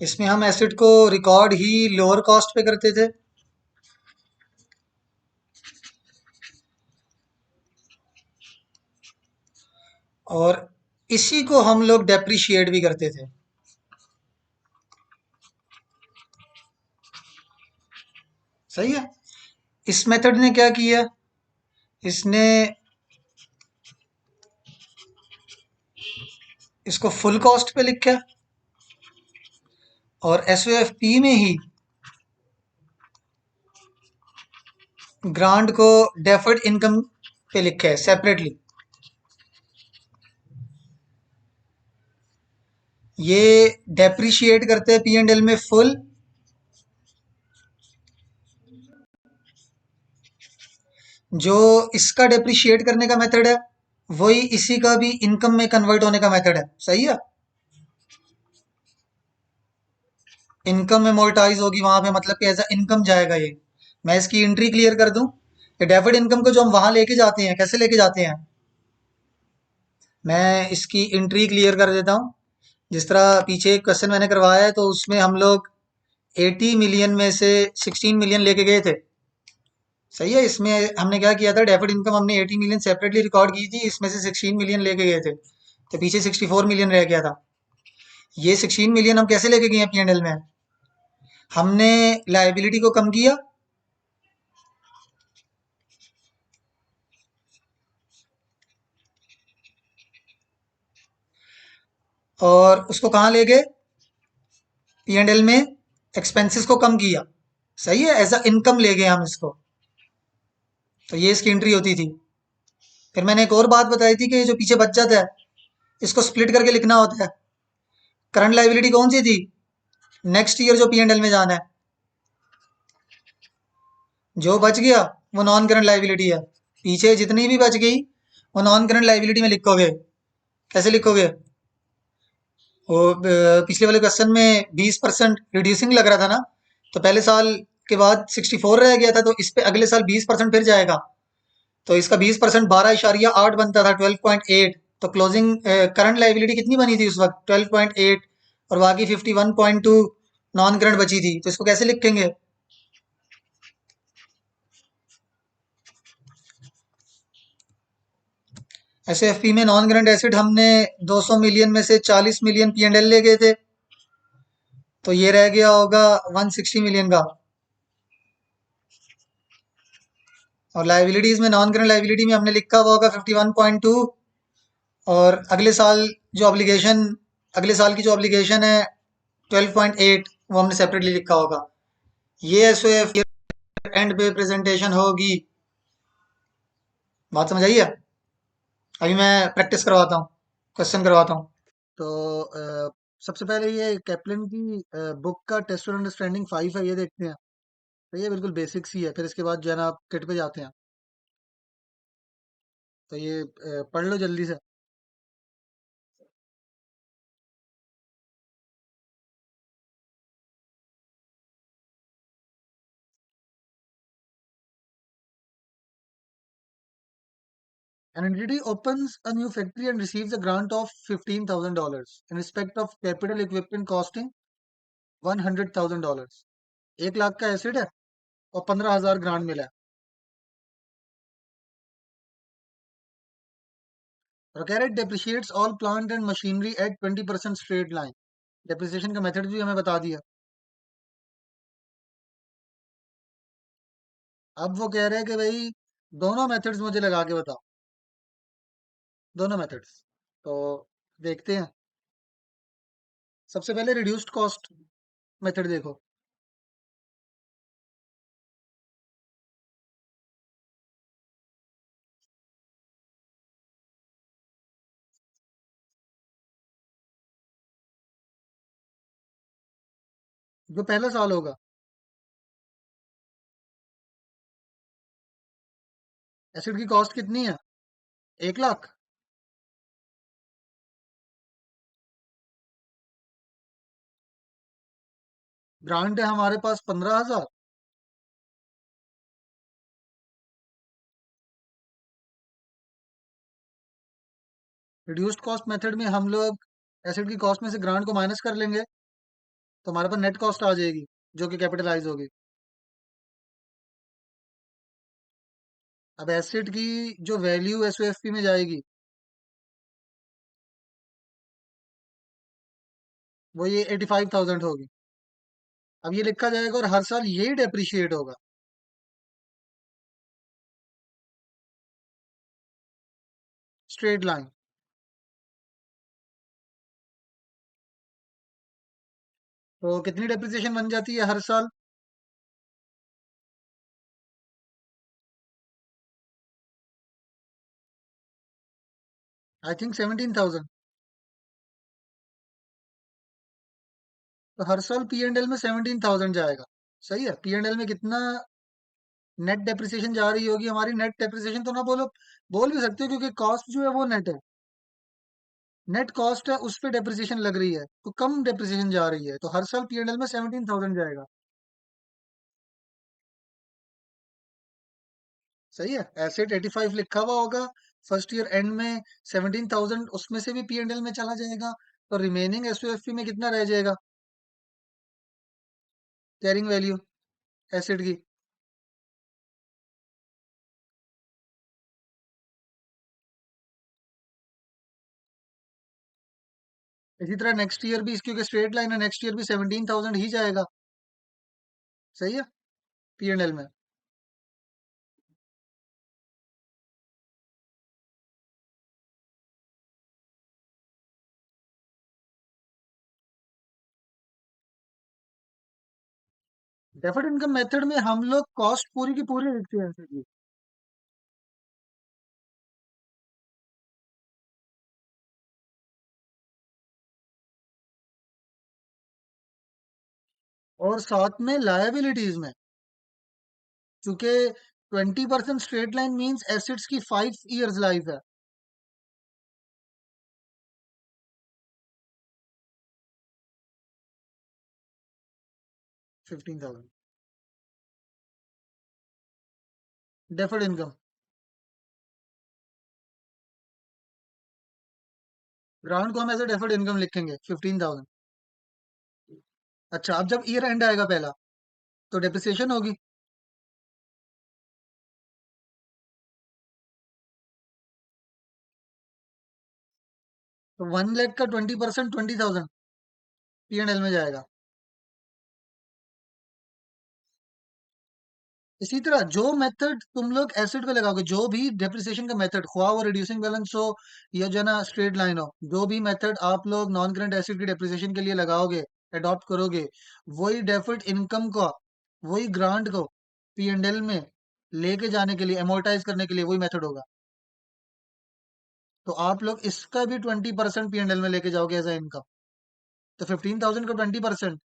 इसमें हम एसेट को रिकॉर्ड ही लोअर कॉस्ट पे करते थे, और इसी को हम लोग डेप्रिशिएट भी करते थे, सही है। इस मेथड ने क्या किया, इसने इसको फुल कॉस्ट पे लिखा, और एसओएफपी में ही ग्रांट को डेफर्ड इनकम पे लिखा है सेपरेटली। ये डेप्रिशिएट करते हैं P&L में फुल, जो इसका डेप्रिशिएट करने का मेथड है वही इसी का भी इनकम में कन्वर्ट होने का मेथड है, सही है। इनकम एमोर्टाइज होगी वहां पे, मतलब कि एज इनकम जाएगा ये। मैं इसकी एंट्री क्लियर कर दूं, कि डेफर्ड इनकम को जो हम वहां लेके जाते हैं, कैसे लेके जाते हैं, मैं इसकी एंट्री क्लियर कर देता हूं। जिस तरह पीछे एक क्वेश्चन मैंने करवाया है, तो उसमें हम लोग 80 मिलियन में से 16 मिलियन लेके गए थे। सही है। इसमें हमने क्या किया था, डेफर्ड इनकम हमने 80 मिलियन सेपरेटली रिकॉर्ड की थी, इसमें से 16 मिलियन लेके गए थे, तो पीछे 64 मिलियन रह गया था। ये 16 मिलियन हम कैसे लेके गए हैं P&L में? हमने लाइबिलिटी को कम किया, और उसको कहाँ ले गए, P&L में एक्सपेंसेस को कम किया। सही है, एज अ इनकम ले गए हम इसको। तो ये इसकी एंट्री होती थी। फिर मैंने एक और बात बताई थी कि जो पीछे बच जाता है, इसको स्प्लिट करके लिखना होता है। करंट लाइबिलिटी कौन सी थी, नेक्स्ट ईयर जो P&L में जाना है। जो बच गया वो नॉन करंट लाइबिलिटी है। पीछे जितनी भी बच गई वो नॉन करंट लाइबिलिटी में लिखोगे। कैसे लिखोगे? वो पिछले वाले क्वेश्चन में 20% रिड्यूसिंग लग रहा था ना, तो पहले साल के बाद 64 रह गया था, तो इस पे अगले साल 20% फिर जाएगा। तो इसका 20% 12.8 बनता था, 12.8। तो क्लोजिंग करंट लाइबिलिटी कितनी बनी थी उस वक्त, 12.8, और बाकी 51.2 नॉन करंट बची थी। तो इसको कैसे लिखेंगे? SFP में नॉन करंट एसिड हमने 200 मिलियन में से 40 मिलियन P&L ले गए थे, तो ये रह गया होगा 160 मिलियन का। और लाइबिलिटीज में, नॉन करंट लाइबिलिटी में हमने लिखा हुआ होगा 51.2, और अगले साल की जो ऑब्लिगेशन है 12.8, वो हमने सेपरेटली लिखा होगा। ये एसओएफ एंड पे प्रेजेंटेशन होगी। बात समझ आई है? अभी मैं प्रैक्टिस करवाता हूँ, क्वेश्चन करवाता हूँ। तो सबसे पहले ये कैप्लन की बुक का टेस्ट और अंडरस्टैंडिंग 5 है, ये देखते हैं। तो ये बिल्कुल बेसिक्स ही है, फिर इसके बाद जो है ना आप किट पे जाते हैं। तो ये पढ़ लो जल्दी से। An entity opens a new factory and receives a grant of $15,000 in respect of capital equipment costing $100,000। 1 lakh का एसिड है और 15,000 ग्रांट मिला है। और कह रहे depreciates all plant and machinery at 20% straight line। Depreciation का मेथड भी हमें बता दिया। अब वो कह रहे हैं कि भाई दोनों मेथड्स मुझे लगा के बताओ, दोनों मेथड्स। तो देखते हैं। सबसे पहले रिड्यूस्ड कॉस्ट मेथड देखो। जो पहला साल होगा, एसिड की कॉस्ट कितनी है, 1 लाख। ग्रांट है हमारे पास 15,000। रिड्यूस्ड कॉस्ट मेथड में हम लोग एसिड की कॉस्ट में से ग्रांट को माइनस कर लेंगे, तो हमारे पास नेट कॉस्ट आ जाएगी, जो कि कैपिटलाइज होगी। अब एसिड की जो वैल्यू एसओएफपी में जाएगी, वो ये 85,000 होगी। अब ये लिखा जाएगा और हर साल यही डेप्रिशिएट होगा, स्ट्रेट लाइन। तो कितनी डेप्रिसिएशन बन जाती है हर साल? I think 17,000। तो हर साल P&L में 17,000 जाएगा। सही है। P&L में कितना नेट डेप्रिसिएशन जा रही होगी हमारी? नेट डेप्रिसिएशन तो ना बोलो, बोल भी सकते हो, क्योंकि कॉस्ट जो है वो नेट है। नेट कॉस्ट है, उस पे डेप्रिसिएशन लग रही है, तो कम डेप्रिसिएशन जा रही है, तो हर साल P&L में 17,000 जाएगा। सही है। एसेट 85 लिखा हुआ होगा, फर्स्ट ईयर एंड में 17,000 उसमें से भी P&L में चला जाएगा। तो रिमेनिंग एसओएफपी में कितना रह जाएगा कैरिंग वैल्यू एसिड की? इसी तरह नेक्स्ट ईयर भी, क्योंकि स्ट्रेट लाइन है, नेक्स्ट ईयर भी 17,000 ही जाएगा। सही है। पी एंड एल में डेफर्ड इनकम मेथड में हम लोग कॉस्ट पूरी की पूरी लिखते हैं ऐसे की। और साथ में लायबिलिटीज में, चूंकि 20% स्ट्रेट लाइन मींस एसेट्स की 5 इयर्स लाइफ है। 15,000 डेफर्ड इनकम। ग्रांट को हम एज डेफर्ड इनकम लिखेंगे 15,000। अच्छा, अब जब ईयर एंड आएगा पहला, तो डेप्रिसिएशन होगी। तो 1 लाख का 20% 20,000 पी एंड एल में जाएगा। इसी तरह जो मेथड तुम लोग एसिड पे लगाओगे, जो भी डेप्रिसिएशन का मेथड, ख्वाह वो रिड्यूसिंग बैलेंस हो या जो है ना स्ट्रेट लाइन हो, जो भी मेथड आप लोग नॉन करंट एसिड की डेप्रिसिएशन के लिए लगाओगे, अडॉप्ट करोगे, वही डेफर्ड इनकम का, वही ग्रांट को पी एंड एल में लेके जाने के लिए, एमोर्टाइज करने के लिए वही मेथड होगा। तो आप लोग इसका भी 20% पी एंड एल में लेके जाओगे एज ए इनकम। तो 15,000 का 20%।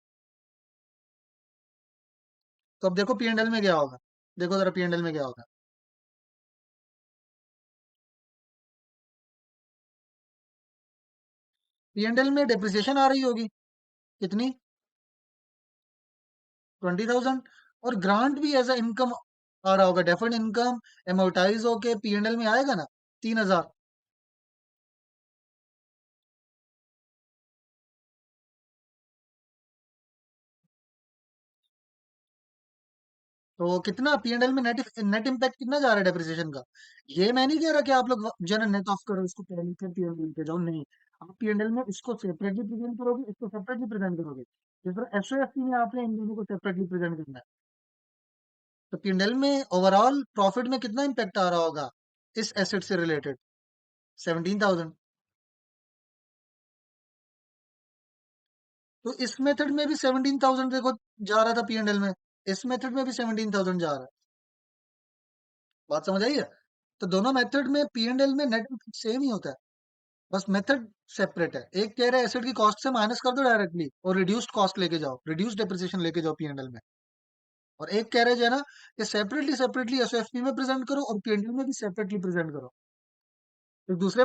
तो अब देखो पी एंड एल में क्या होगा। देखो जरा पी एंड एल में क्या होगा। पी एंड एल में डेप्रिसिएशन आ रही होगी कितनी? 20,000। और ग्रांट भी एज अ इनकम आ रहा होगा, डेफर्ड इनकम एमोर्टाइज होके पी एंड एल में आएगा ना, 3,000। तो कितना पी एंड एल में नेट नेट इम्पैक्ट कितना जा रहा है डेप्रिसिएशन का? ये मैं नहीं कह रहा कि आप लोग जरा नेट ऑफ करो इसको, पहले फिर पी एंड एल पे जाओ, नहीं। आप पी एंड एल में इसको सेपरेटली प्रेजेंट करोगे, इसको सेपरेटली प्रेजेंट करोगे। जिस तरह एसओएफसी में आपने इन दोनों को सेपरेटली प्रेजेंट करना है। तो पी एंड एल में ओवरऑल प्रॉफिट में कितना इम्पैक्ट आ रहा होगा इस एसेट से रिलेटेड? 17,000। तो इस मेथड में भी 17,000 देखो जा रहा था पी एंड एल में, इस मेथड में भी 17,000 जा रहा है। बात समझ आई है? तो दोनों मेथड में पी एंड एल में नेट सेम ही होता है, बस मेथड सेपरेट है। एक कह रहा है एसेट की कॉस्ट से माइनस कर दो डायरेक्टली और रिड्यूस्ड कॉस्ट लेके जाओ, रिड्यूस्ड डेप्रिसिएशन लेके जाओ पी एंड एल में। और एक कह रहे जो है ना कि सेपरेटली सेपरेटली एसओएफपी में प्रेजेंट करो और पी एंड एल में भी सेपरेटली प्रेजेंट करो। इस दूसरे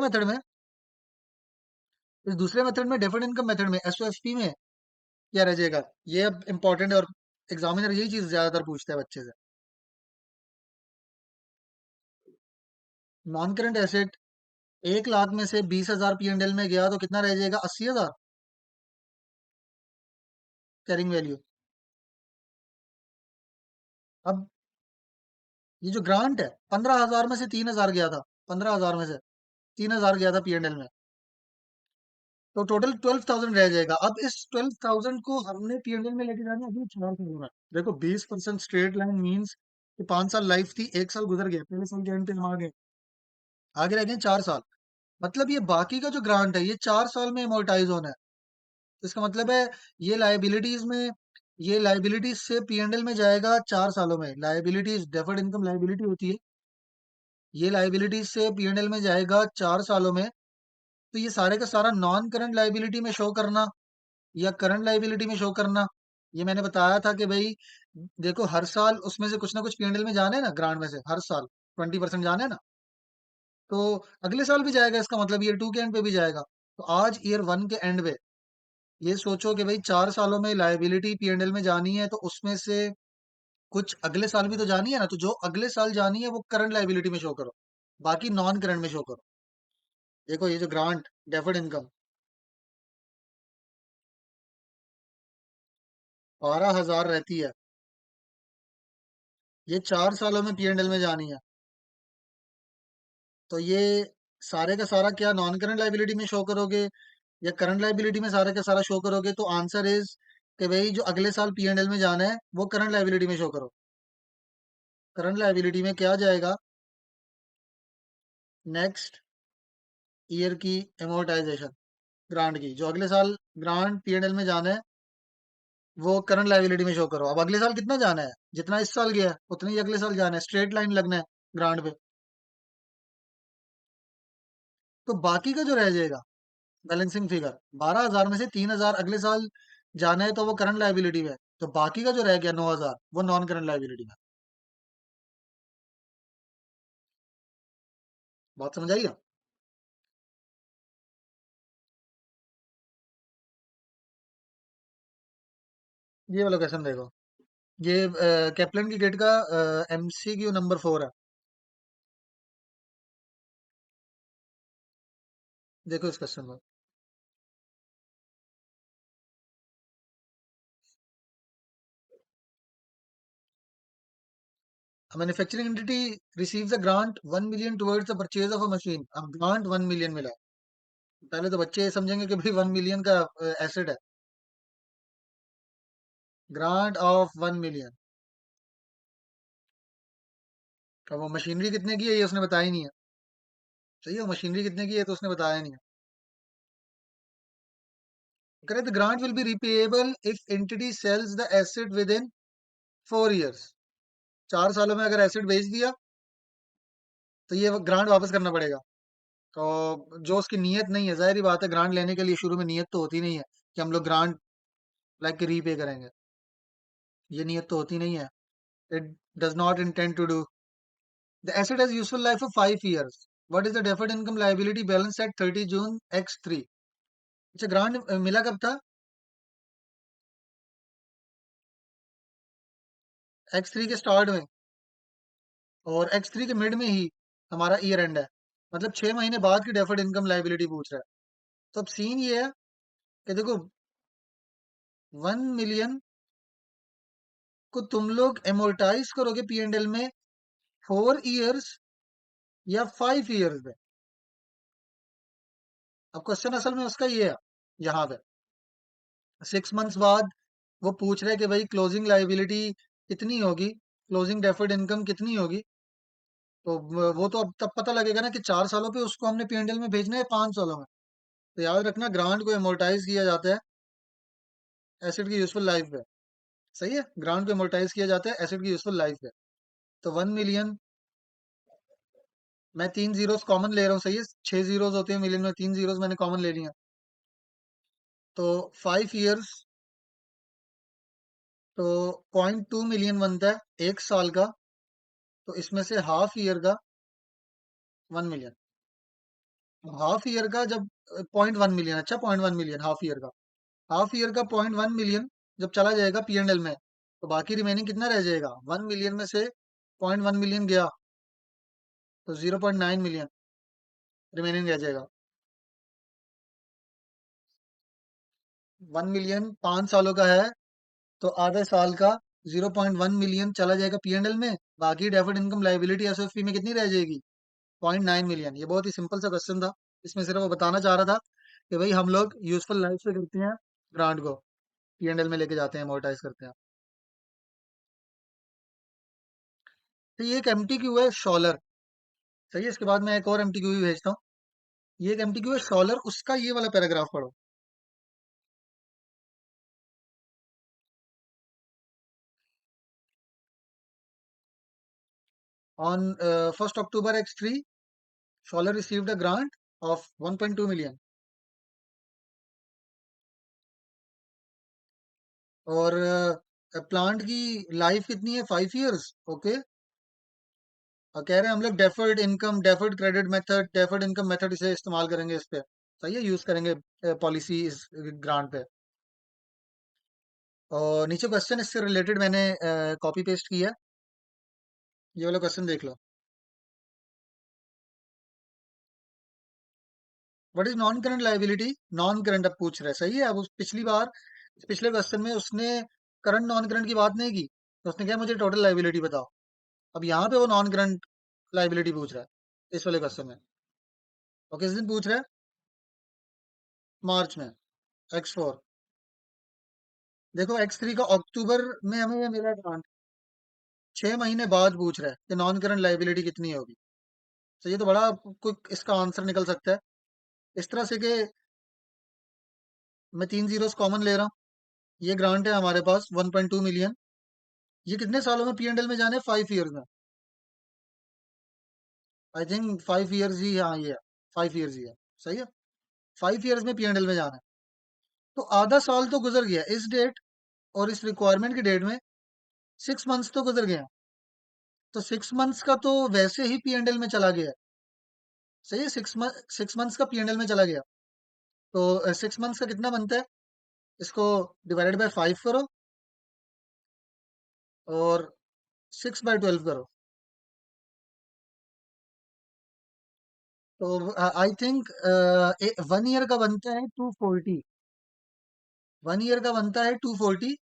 मेथड में डेफर्ड इनकम मेथड में एसओएफपी में क्या रह जाएगा? ये अब इंपॉर्टेंट है और एग्जामिनर यही चीज ज्यादातर पूछता है बच्चे से। नॉन करंट एसेट 1 लाख में से 20,000 पी एंड एल में गया तो कितना रह जाएगा? 80,000 कैरिंग वैल्यू। अब ये जो ग्रांट है, 15,000 में से 3,000 गया था, 15,000 में से 3,000 गया था पी एंड एल में, तो टोटल 12,000 रह जाएगा। अब इस 12,000 को हमने पी एंड एल में लेके जाना है अगले 4 सालों में। देखो 20% स्ट्रेट लाइन मीन्स कि 5 साल लाइफ थी, 1 साल गुजर गया, पहले साल के एंड पे हम आगे रह गए 4 साल। मतलब ये बाकी का जो ग्रांट है ये 4 साल में अमोर्टाइज होना है। तो इसका मतलब है ये लाइबिलिटीज से पी एंड एल में जाएगा 4 सालों में। लाइबिलिटीज डेफर्ड इनकम लाइबिलिटी होती है, ये लाइबिलिटीज से पी एंड एल में जाएगा 4 सालों में। तो ये सारे का सारा नॉन करंट लाइबिलिटी में शो करना या करंट लाइबिलिटी में शो करना, ये मैंने बताया था कि भाई देखो हर साल उसमें से कुछ ना कुछ पी एंड एल में जाने हैं ना, ग्रांट में से हर साल 20% जाने हैं ना, तो अगले साल भी जाएगा, इसका मतलब ईयर 2 के एंड पे भी जाएगा। तो आज ईयर 1 के एंड पे ये सोचो कि भाई 4 सालों में लाइबिलिटी पी एंड एल में जानी है, तो उसमें से कुछ अगले साल भी तो जानी है ना, तो जो अगले साल जानी है वो करंट लाइबिलिटी में शो करो, बाकी नॉन करंट में शो करो। देखो ये जो ग्रांट डेफर्ड इनकम, 12,000 रहती है। ये 4 सालों में P&L में जानी है। तो ये सारे का सारा क्या नॉन करंट लाइबिलिटी में शो करोगे या करंट लाइबिलिटी में सारे का सारा शो करोगे? तो आंसर इज कि भाई जो अगले साल P&L में जाना है वो करंट लाइबिलिटी में शो करो। करंट लाइबिलिटी में क्या जाएगा? नेक्स्ट ईयर की एमोर्टाइजेशन ग्रांट की, जो अगले साल ग्रांट P&L में जाना है वो करंट लाइबिलिटी में शो करो। अब अगले साल कितना जाना है? जितना इस साल गया है उतना ही अगले साल जाना है, स्ट्रेट लाइन लगना है ग्रांट पे। तो बाकी का जो रह जाएगा बैलेंसिंग फिगर, 12,000 में से 3,000 अगले साल जाना है तो वो करंट लाइबिलिटी में है। तो बाकी का जो रह गया 9,000 वो नॉन करंट लाइबिलिटी में। बात समझ आई? ये वाला क्वेश्चन देखो। ये कैप्लन की गेट का MCQ नंबर 4 है। देखो इस क्वेश्चन को। A manufacturing entity receives a grant 1 million towards the purchase of a machine. अब ग्रांट 1 मिलियन मिला है। पहले तो बच्चे ये समझेंगे कि भाई 1 मिलियन का एसेट है। Grant of 1 million. अब वो मशीनरी कितने की है ये उसने बताया ही नहीं है। सही है, मशीनरी कितने की है तो उसने बताया नहीं है। करें the grant will be repayable if entity sells the asset within 4 years. 4 सालों में अगर एसेट बेच दिया तो ये ग्रांट वापस करना पड़ेगा। तो जो उसकी नीयत नहीं है, जाहिर सी बात है ग्रांट लेने के लिए शुरू में नीयत तो होती नहीं है कि हम लोग ग्रांट लाइक रीपे करेंगे। ये नियत तो होती नहीं है। It does not intend to do. The asset has useful life of 5 years. What is the deferred income liability balance at 30 June X3? अच्छा, ग्रांट मिला कब था? X3 के स्टार्ट में और X3 के मिड में ही हमारा ईयर एंड है। मतलब 6 महीने बाद की डेफर्ड इनकम लायबिलिटी पूछ रहा है। तो अब सीन ये है कि देखो 1 मिलियन को तुम लोग एमोर्टाइज करोगे P&L में 4 इयर्स या 5 इयर्स में। अब क्वेश्चन असल में उसका ये है, यहाँ पे 6 मंथ्स बाद वो पूछ रहे हैं कि भाई क्लोजिंग लाइबिलिटी कितनी होगी, क्लोजिंग डेफर्ड इनकम कितनी होगी। तो वो तो अब तब पता लगेगा ना कि 4 सालों पे उसको हमने P&L में भेजना है 5 सालों में। तो याद रखना ग्रांट को एमोर्टाइज किया जाता है एसेट की यूजफुल लाइफ पे। सही है, ग्रांट को एमोर्टाइज किया जाता है एसेट की यूजफुल लाइफ पे। तो 1 मिलियन, मैं 3 जीरोस कॉमन ले रहा हूँ। सही है, 6 जीरोस होते हैं मिलियन में, 3 जीरोस मैंने कॉमन ले लिया। तो 5 इयर्स, तो 0.2 मिलियन बनता है एक साल का। तो इसमें से हाफ ईयर का 1 मिलियन। हाफ ईयर का जब 0.1 मिलियन, अच्छा 0.1 मिलियन हाफ ईयर का। हाफ ईयर का 0.1 मिलियन जब चला जाएगा P&L में तो बाकी रिमेनिंग कितना रह जाएगा? 1 मिलियन में से 0.1 मिलियन गया तो 0.9 मिलियन रिमेनिंग रह जाएगा। 1 मिलियन 5 सालों का है तो आधे साल का 0.1 मिलियन चला जाएगा P&L में। बाकी डेफर्ड इनकम लाइबिलिटी SOFP में कितनी रह जाएगी? 0.9 मिलियन। ये बहुत ही सिंपल सा क्वेश्चन था। इसमें सिर्फ वो बताना चाह रहा था कि भाई हम लोग यूजफुल लाइफ से करते हैं ग्रांट को P&L में लेके जाते हैं, amortize करते हैं। तो ये एक MTQ है शॉलर। सही है, इसके बाद मैं एक और MTQ भी भेजता हूँ। ये एक MTQ है शॉलर, उसका ये वाला पैराग्राफ पढ़ो। On 1 October X3 scholar received a grant of 1.2 million. और प्लांट की लाइफ कितनी है? 5 इयर्स। ओके। और कह रहे हैं हम लोग deferred income, deferred credit method, deferred income method इसे इस्तेमाल करेंगे इस पे। सही है, यूज करेंगे पॉलिसी इस ग्रांट पे। और नीचे क्वेश्चन इससे रिलेटेड मैंने कॉपी पेस्ट किया है। ये वाला क्वेश्चन देख लो। What is non current liability? Non current अब पूछ रहा है। सही है, अब पिछली बार पिछले क्वेश्चन में उसने करंट नॉन करंट की बात नहीं की, तो उसने कहा मुझे टोटल लाइबिलिटी बताओ। अब यहाँ पे वो नॉन करंट लाइबिलिटी पूछ रहा है इस वाले क्वेश्चन में। और किस दिन पूछ रहा है? मार्च में। X4। देखो X3 का अक्टूबर में हमें ये मिला ग्रांट, 6 महीने बाद पूछ रहा है कि नॉन करंट लाइबिलिटी कितनी होगी। तो ये तो बड़ा क्विक इसका आंसर निकल सकता है इस तरह से कि मैं 3 जीरोस कॉमन ले रहा हूँ। ये ग्रांट है हमारे पास 1.2 मिलियन। ये कितने सालों में P&L में जाने? 5 ईयर्स में। आई थिंक 5 ईयर्स ही, हाँ ये 5 ईयर्स ही है। सही है, 5 ईयर्स में P&L में जाना है। तो आधा साल तो गुजर गया इस डेट और इस रिक्वायरमेंट की डेट में, 6 मंथ्स तो गुजर गए हैं। तो 6 मंथ्स का तो वैसे ही P&L में चला गया है। सही है, 6 मंथ्स का P&L में चला गया। तो 6 मंथ्स का कितना बनता है? इसको डिवाइडेड बाय 5 करो और 6/12 करो। तो आई थिंक 1 ईयर का बनता है 240। 1 ईयर का बनता है 240।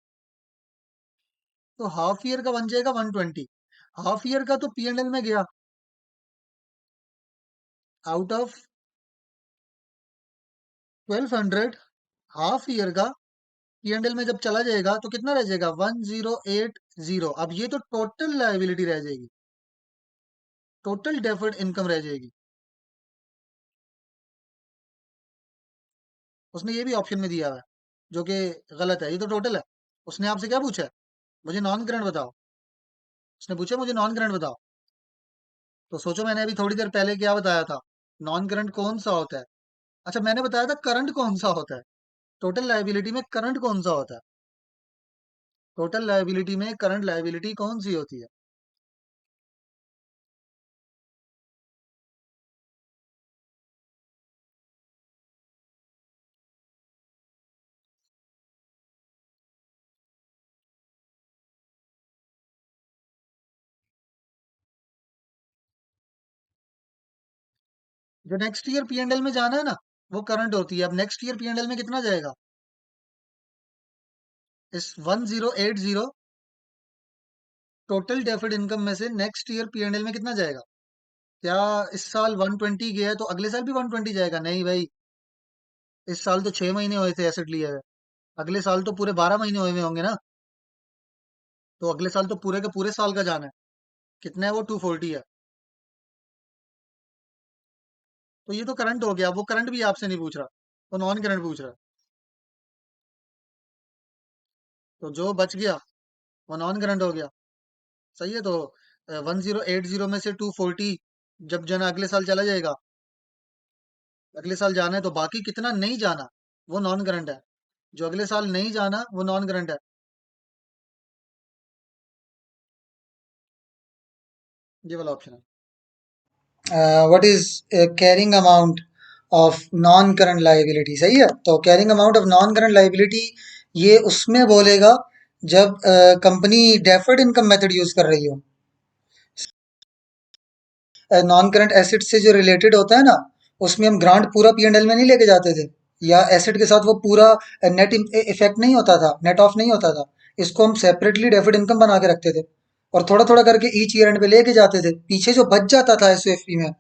तो हाफ ईयर का बन जाएगा 120। हाफ ईयर का तो P&L में गया आउट ऑफ 1200। हाफ ईयर का P&L में जब चला जाएगा तो कितना रह जाएगा? 1080। अब ये तो टोटल लायबिलिटी रह जाएगी, टोटल डेफर्ड इनकम रह जाएगी। उसने ये भी ऑप्शन में दिया हुआ है जो कि गलत है। ये तो टोटल है। उसने आपसे क्या पूछा है? मुझे नॉन करंट बताओ। उसने पूछा मुझे नॉन करंट बताओ। तो सोचो मैंने अभी थोड़ी देर पहले क्या बताया था? नॉन करंट कौन सा होता है? अच्छा, मैंने बताया था करंट कौन सा होता है। टोटल लायबिलिटी में करंट कौन सा होता है? टोटल लायबिलिटी में करंट लायबिलिटी कौन सी होती है? जो नेक्स्ट ईयर P&L में जाना है ना, वो करंट होती है। अब नेक्स्ट ईयर P&L में कितना जाएगा? इस 1080 टोटल डेफर्ड इनकम में से नेक्स्ट ईयर P&L में कितना जाएगा? क्या इस साल 120 गया है तो अगले साल भी 120 जाएगा? नहीं भाई, इस साल तो 6 महीने हुए थे एसेट लिए हुए। अगले साल तो पूरे 12 महीने हुए हुए होंगे ना। तो अगले साल तो पूरे के पूरे साल का जाना है। कितना है वो? 240 है। तो ये तो करंट हो गया। वो करंट भी आपसे नहीं पूछ रहा, वो नॉन करंट पूछ रहा है। तो जो बच गया वो नॉन करंट हो गया। सही है। तो 1080 में से 240 जब जना अगले साल चला जाएगा, अगले साल जाना है, तो बाकी कितना नहीं जाना वो नॉन करंट है। जो अगले साल नहीं जाना वो नॉन करंट है। ये वाला ऑप्शन है। What is carrying amount of non current liability? सही है। तो carrying amount of non current liability ये उसमें बोलेगा जब company deferred income method use कर रही हो। नॉन करंट एसेट से जो रिलेटेड होता है ना, उसमें हम ग्रांट पूरा P&L में नहीं लेके जाते थे, या एसेट के साथ वो पूरा नेट इफेक्ट नहीं होता था, नेट ऑफ नहीं होता था। इसको हम सेपरेटली डेफर्ड इनकम बना के रखते थे और थोड़ा थोड़ा करके ईच ईयर एंड पे लेके जाते थे। पीछे जो बच जाता था एसओएफपी में,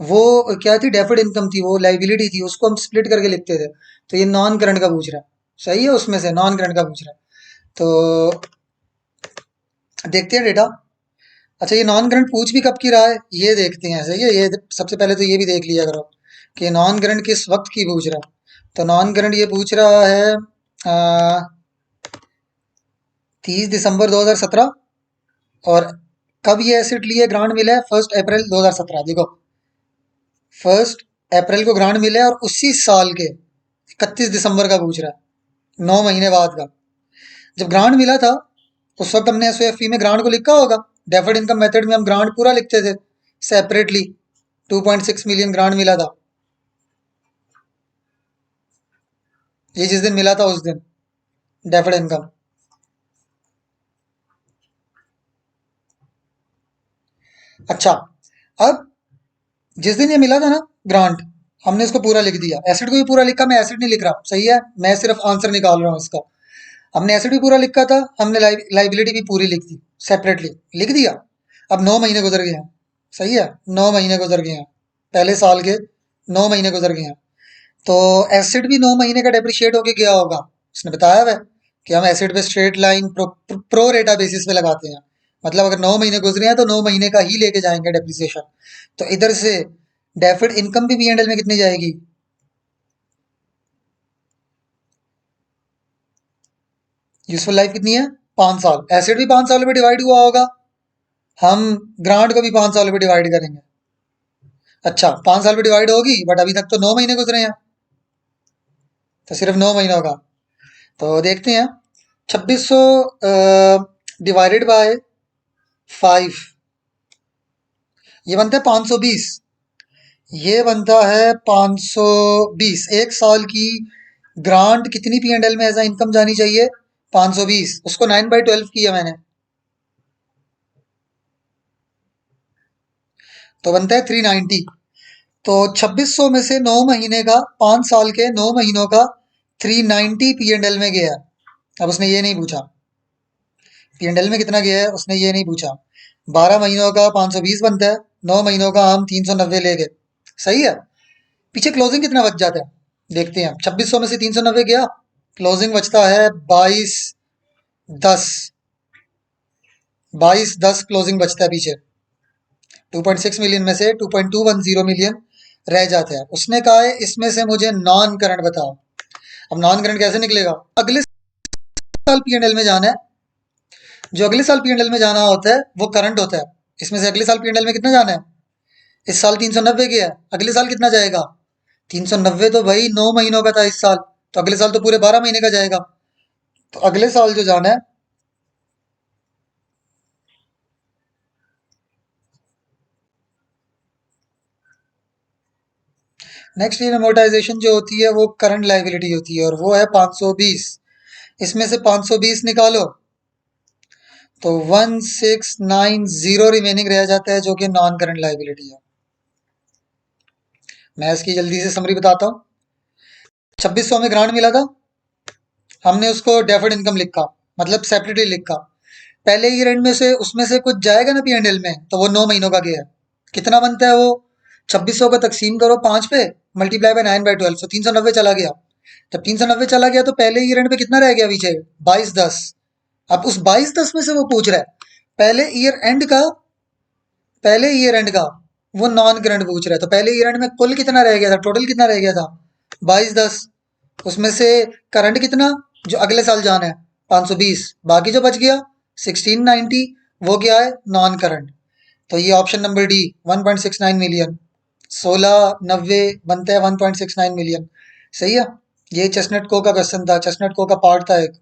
वो क्या थी? डेफर्ड इनकम थी, वो लाइबिलिटी थी, उसको हम स्प्लिट करके लिखते थे। तो ये नॉन करंट का पूछ रहा है। सही है, उसमें से नॉन करंट का पूछ रहा है। तो देखते हैं डेटा। अच्छा, ये नॉन करंट पूछ भी कब की रहा है ये देखते हैं। सही है, ये सबसे पहले तो ये भी देख लिया करो कि नॉन करंट किस वक्त की पूछ रहा है। तो नॉन करंट ये पूछ रहा है 30 दिसंबर 2017। और कब ये एसेट लिए ग्रांट मिला है? 1 अप्रैल 2017। देखो, 1 अप्रैल को ग्रांट मिला है और उसी साल के 31 दिसंबर का पूछ रहा है, 9 महीने बाद का। जब ग्रांट मिला था उस वक्त हमने एसओएफपी में ग्रांट को लिखा होगा। डेफर्ड इनकम मेथड में हम ग्रांट पूरा लिखते थे सेपरेटली। 2.6 मिलियन ग्रांट मिला था, ये जिस दिन मिला था उस दिन डेफर्ड इनकम। अच्छा, अब जिस दिन ये मिला था ना ग्रांट, हमने इसको पूरा लिख दिया। एसिड को भी पूरा लिखा, मैं एसिड नहीं लिख रहा। सही है, मैं सिर्फ आंसर निकाल रहा हूँ इसका। हमने एसेट भी पूरा लिखा था, हमने लाइबिलिटी भी पूरी लिख दी, सेपरेटली लिख दिया। अब 9 महीने गुजर गए हैं, सही है, 9 महीने गुजर गए हैं, पहले साल के 9 महीने गुजर गए हैं। तो एसिड भी 9 महीने का डेप्रिशिएट होके गया होगा। उसने बताया हुआ है कि हम एसिड पे स्ट्रेट लाइन प्रो रेटा बेसिस पे लगाते हैं। मतलब अगर 9 महीने गुजरे हैं तो 9 महीने का ही लेके जाएंगे डेप्रिसिएशन। तो इधर से डेफिड इनकम भी P&L में कितनी जाएगी? यूजफुल लाइफ कितनी है? 5 साल। एसिड भी 5 सालों में डिवाइड हुआ होगा, हम ग्रांट को भी 5 सालों में डिवाइड करेंगे। अच्छा, 5 साल में डिवाइड होगी, बट अभी तक तो 9 महीने गुजरे हैं, तो सिर्फ 9 महीनों का। तो देखते हैं, 2600 डिवाइडेड बाय 5, ये बनता है 520। ये बनता है 520। एक साल की ग्रांट कितनी P&L में एज इनकम जानी चाहिए? 520। उसको 9/12 किया मैंने, तो बनता है 390। तो 2600 में से 9 महीने का, 5 साल के 9 महीनों का 390 P&L में गया। अब उसने ये नहीं पूछा P&L में कितना गया है, उसने ये नहीं पूछा। 12 महीनों का 520 बनता है, 9 महीनों का हम 390 ले गए, सही है। पीछे क्लोजिंग कितना बच जाता है, देखते हैं। 2600 में से 390 गया, क्लोजिंग बचता है 2210। 2210 क्लोजिंग बचता है पीछे। 2.6 मिलियन में से 2.210 मिलियन रह जाता है। उसने कहा है इसमें से मुझे नॉन करंट बताओ। अब नॉन करंट कैसे निकलेगा? अगले साल P&L में जाना है, जो अगले साल P&L में जाना होता है वो करंट होता है। इसमें से अगले साल P&L में कितना जाना है? इस साल 390 गया है, अगले साल कितना जाएगा? 390 तो भाई 9 महीनों का था इस साल, तो अगले साल तो पूरे 12 महीने का जाएगा। तो अगले साल जो जाना है, नेक्स्ट ईयर अमोर्टाइजेशन जो होती है वो करंट लाइबिलिटी होती है, और वो है 520। इसमें से 520 निकालो तो 1690 रिमेनिंग रह जाता है, जो कि नॉन करंट लाइबिलिटी है। मैं इसकी जल्दी से समरी बताता हूँ। 2600 में ग्रांट मिला था, हमने उसको डेफर्ड इनकम लिखा, मतलब सेपरेटली लिखा। पहले ईयर एंड में से उसमें से कुछ जाएगा ना P&L में, तो वो 9 महीनों का गया है। कितना बनता है वो? 2600 को तकसीम करो 5 पे, मल्टीप्लाई बाय 9/12, तो 390 चला गया। जब 390 चला गया तो पहले ईयर एंड पे कितना रह गया पीछे? 2210। अब उस 2210 में से वो पूछ रहा है पहले ईयर एंड का, पहले ईयर एंड का वो नॉन करंट पूछ रहा है। तो पहले ईयर एंड में कुल कितना रह गया था, टोटल कितना रह गया था? 2210। उसमें से करंट कितना, जो अगले साल जाना है, 520। बाकी जो बच गया 1690, वो क्या है? Non current. तो ये ऑप्शन नंबर डी, 1.69 मिलियन। 1690 बनता है 1.69 मिलियन, सही है। ये चेस्टनट को का क्वेश्चन था, चेस्टनट को का पार्ट था एक।